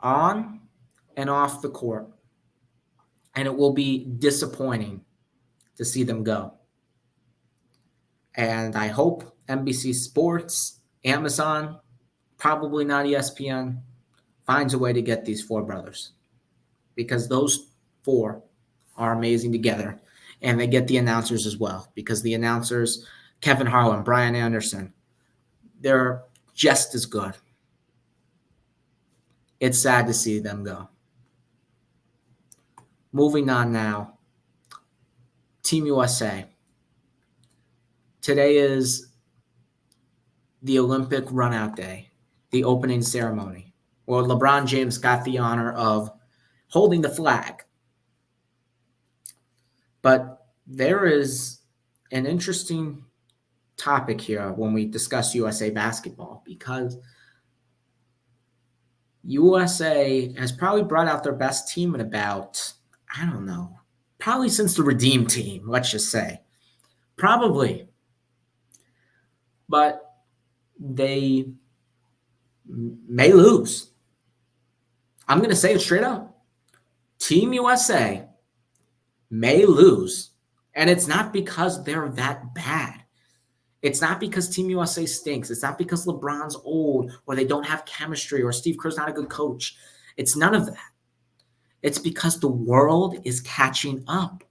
on and off the court, and it will be disappointing to see them go. And I hope NBC Sports, Amazon, probably not ESPN, finds a way to get these four brothers, because those four are amazing together. And they get the announcers as well, because the announcers, Kevin Harlan, Brian Anderson, they're just as good. It's sad to see them go. Moving on now, Team USA. Today is the Olympic run-out day, the opening ceremony, where LeBron James got the honor of holding the flag. But there is an interesting topic here when we discuss USA basketball, because USA has probably brought out their best team in about, I don't know, probably since the Redeem team, let's just say. Probably. But they may lose. I'm going to say it straight up. Team USA may lose. And it's not because they're that bad. It's not because Team USA stinks. It's not because LeBron's old or they don't have chemistry or Steve Kerr's not a good coach. It's none of that. It's because the world is catching up.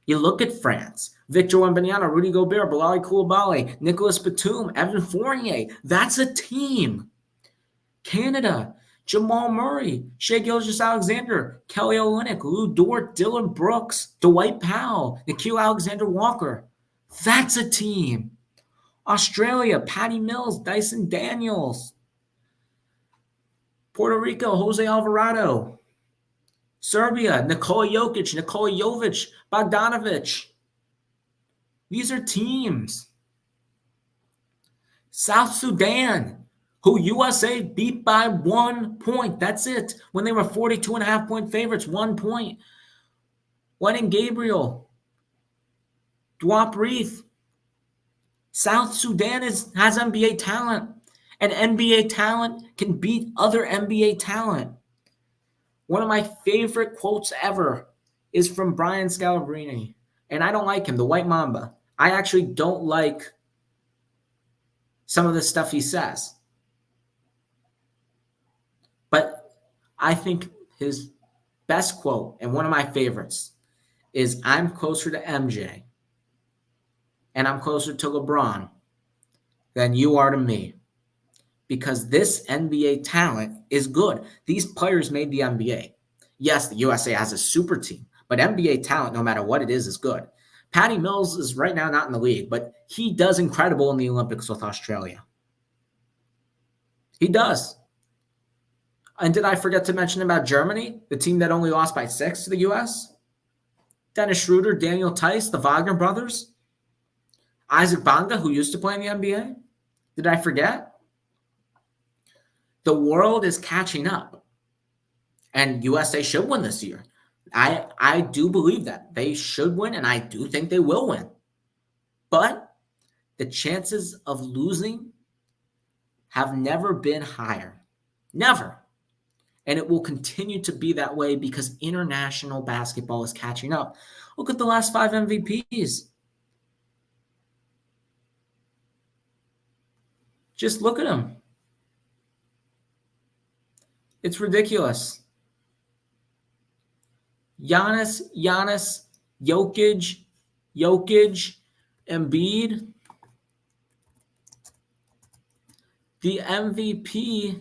You look at France, Victor Wembanyama, Rudy Gobert, Bilal Coulibaly, Nicolas Batum, Evan Fournier. That's a team. Canada, Jamal Murray, Shai Gilgeous-Alexander, Kelly Olynyk, Lou Dort, Dylan Brooks, Dwight Powell, Nickeil Alexander-Walker. That's a team. Australia, Patty Mills, Dyson Daniels. Puerto Rico, Jose Alvarado. Serbia, Nikola Jokic, Nikola Jovic, Bogdanovic. These are teams. South Sudan, who USA beat by 1 point. That's it. When they were 42.5-point favorites, 1 point. Wenyen Gabriel, Dwap Reith. South Sudan has NBA talent, and NBA talent can beat other NBA talent. One of my favorite quotes ever is from Brian Scalabrine, and I don't like him, the White Mamba. I actually don't like some of the stuff he says. But I think his best quote, and one of my favorites, is I'm closer to MJ and I'm closer to LeBron than you are to me, because this NBA talent is good. These players made the NBA. Yes, the USA has a super team, but NBA talent, no matter what it is good. Patty Mills is right now not in the league, but he does incredible in the Olympics with Australia. He does. And did I forget to mention about Germany, the team that only lost by 6 to the US? Dennis Schroeder, Daniel Tice, the Wagner brothers, Isaac Bonga, who used to play in the NBA. Did I forget? The world is catching up, and USA should win this year. I do believe that they should win, and I do think they will win. But the chances of losing have never been higher. Never. And it will continue to be that way because international basketball is catching up. Look at the last 5 MVPs. Just look at them. It's ridiculous. Giannis, Jokic, Embiid. The MVP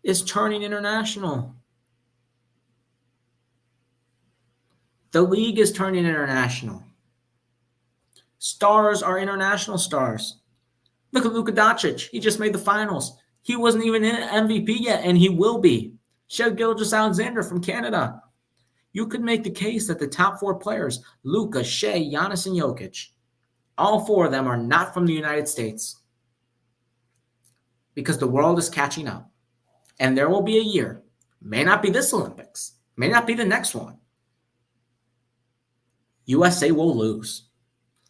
is turning international. The league is turning international. Stars are international stars. Look at Luka Doncic. He just made the finals. He wasn't even in MVP yet, and he will be. Shai Gilgeous-Alexander from Canada. You could make the case that the top 4 players, Luka, Shai, Giannis, and Jokic, all 4 of them are not from the United States because the world is catching up. And there will be a year, may not be this Olympics, may not be the next one. USA will lose.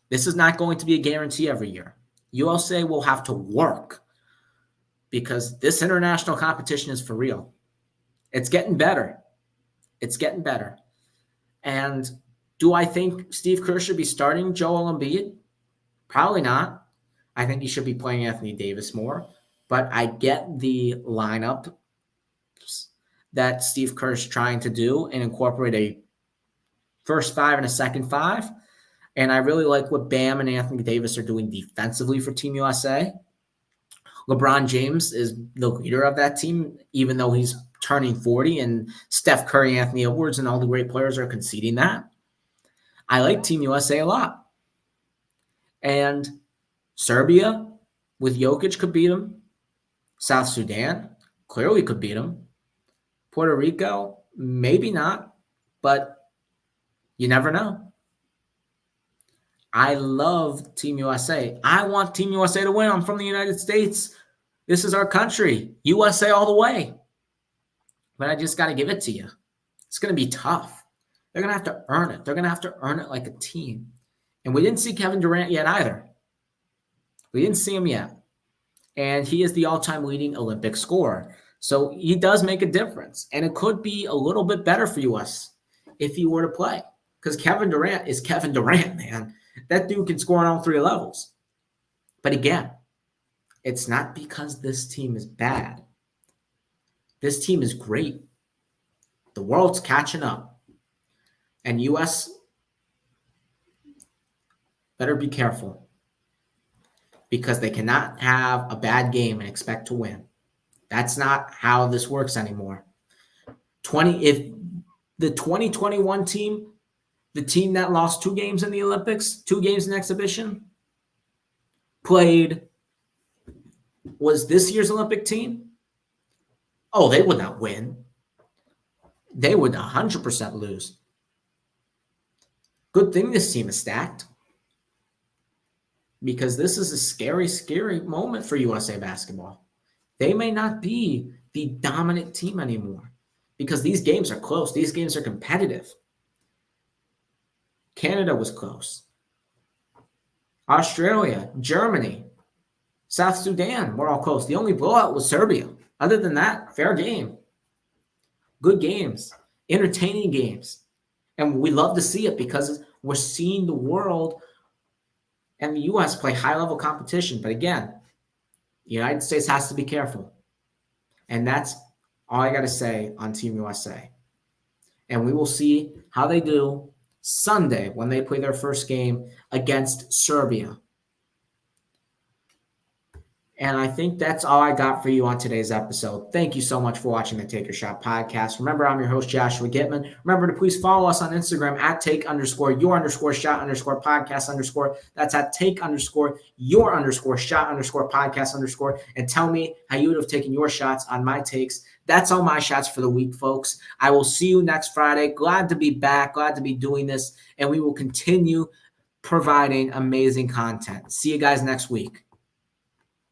This is not going to be a guarantee every year. USA will have to work because this international competition is for real. It's getting better. It's getting better. And do I think Steve Kerr should be starting Joel Embiid? Probably not. I think he should be playing Anthony Davis more. But I get the lineup that Steve Kerr is trying to do and incorporate a first 5 and a second 5. And I really like what Bam and Anthony Davis are doing defensively for Team USA. LeBron James is the leader of that team, even though he's turning 40, and Steph Curry, Anthony Edwards, and all the great players are conceding that. I like Team USA a lot. And Serbia with Jokic could beat them. South Sudan clearly could beat them. Puerto Rico, maybe not, but you never know. I love Team USA. I want Team USA to win. I'm from the United States. This is our country. USA all the way. But I just got to give it to you. It's going to be tough. They're going to have to earn it. They're going to have to earn it like a team. And we didn't see Kevin Durant yet either. We didn't see him yet. And he is the all-time leading Olympic scorer. So he does make a difference. And it could be a little bit better for us if he were to play. Because Kevin Durant is Kevin Durant, man. That dude can score on all 3 levels. But again, it's not because this team is bad. This team is great. The world's catching up. And U.S. better be careful. Because they cannot have a bad game and expect to win. That's not how this works anymore. If the 2021 team, the team that lost 2 games in the Olympics, 2 games in exhibition, was this year's Olympic team? Oh, they would not win. They would 100% lose. Good thing this team is stacked. Because this is a scary, scary moment for USA basketball. They may not be the dominant team anymore because these games are close. These games are competitive. Canada was close. Australia, Germany, South Sudan were all close. The only blowout was Serbia. Other than that, fair game. Good games. Entertaining games. And we love to see it because we're seeing the world and the U.S. play high-level competition. But again, the United States has to be careful. And that's all I got to say on Team USA. And we will see how they do Sunday when they play their first game against Serbia. And I think that's all I got for you on today's episode. Thank you so much for watching the Take Your Shot podcast. Remember, I'm your host, Joshua Gitman. Remember to please follow us on Instagram at take_your_shot_podcast_. That's at take_your_shot_podcast_. And tell me how you would have taken your shots on my takes. That's all my shots for the week, folks. I will see you next Friday. Glad to be back. Glad to be doing this. And we will continue providing amazing content. See you guys next week.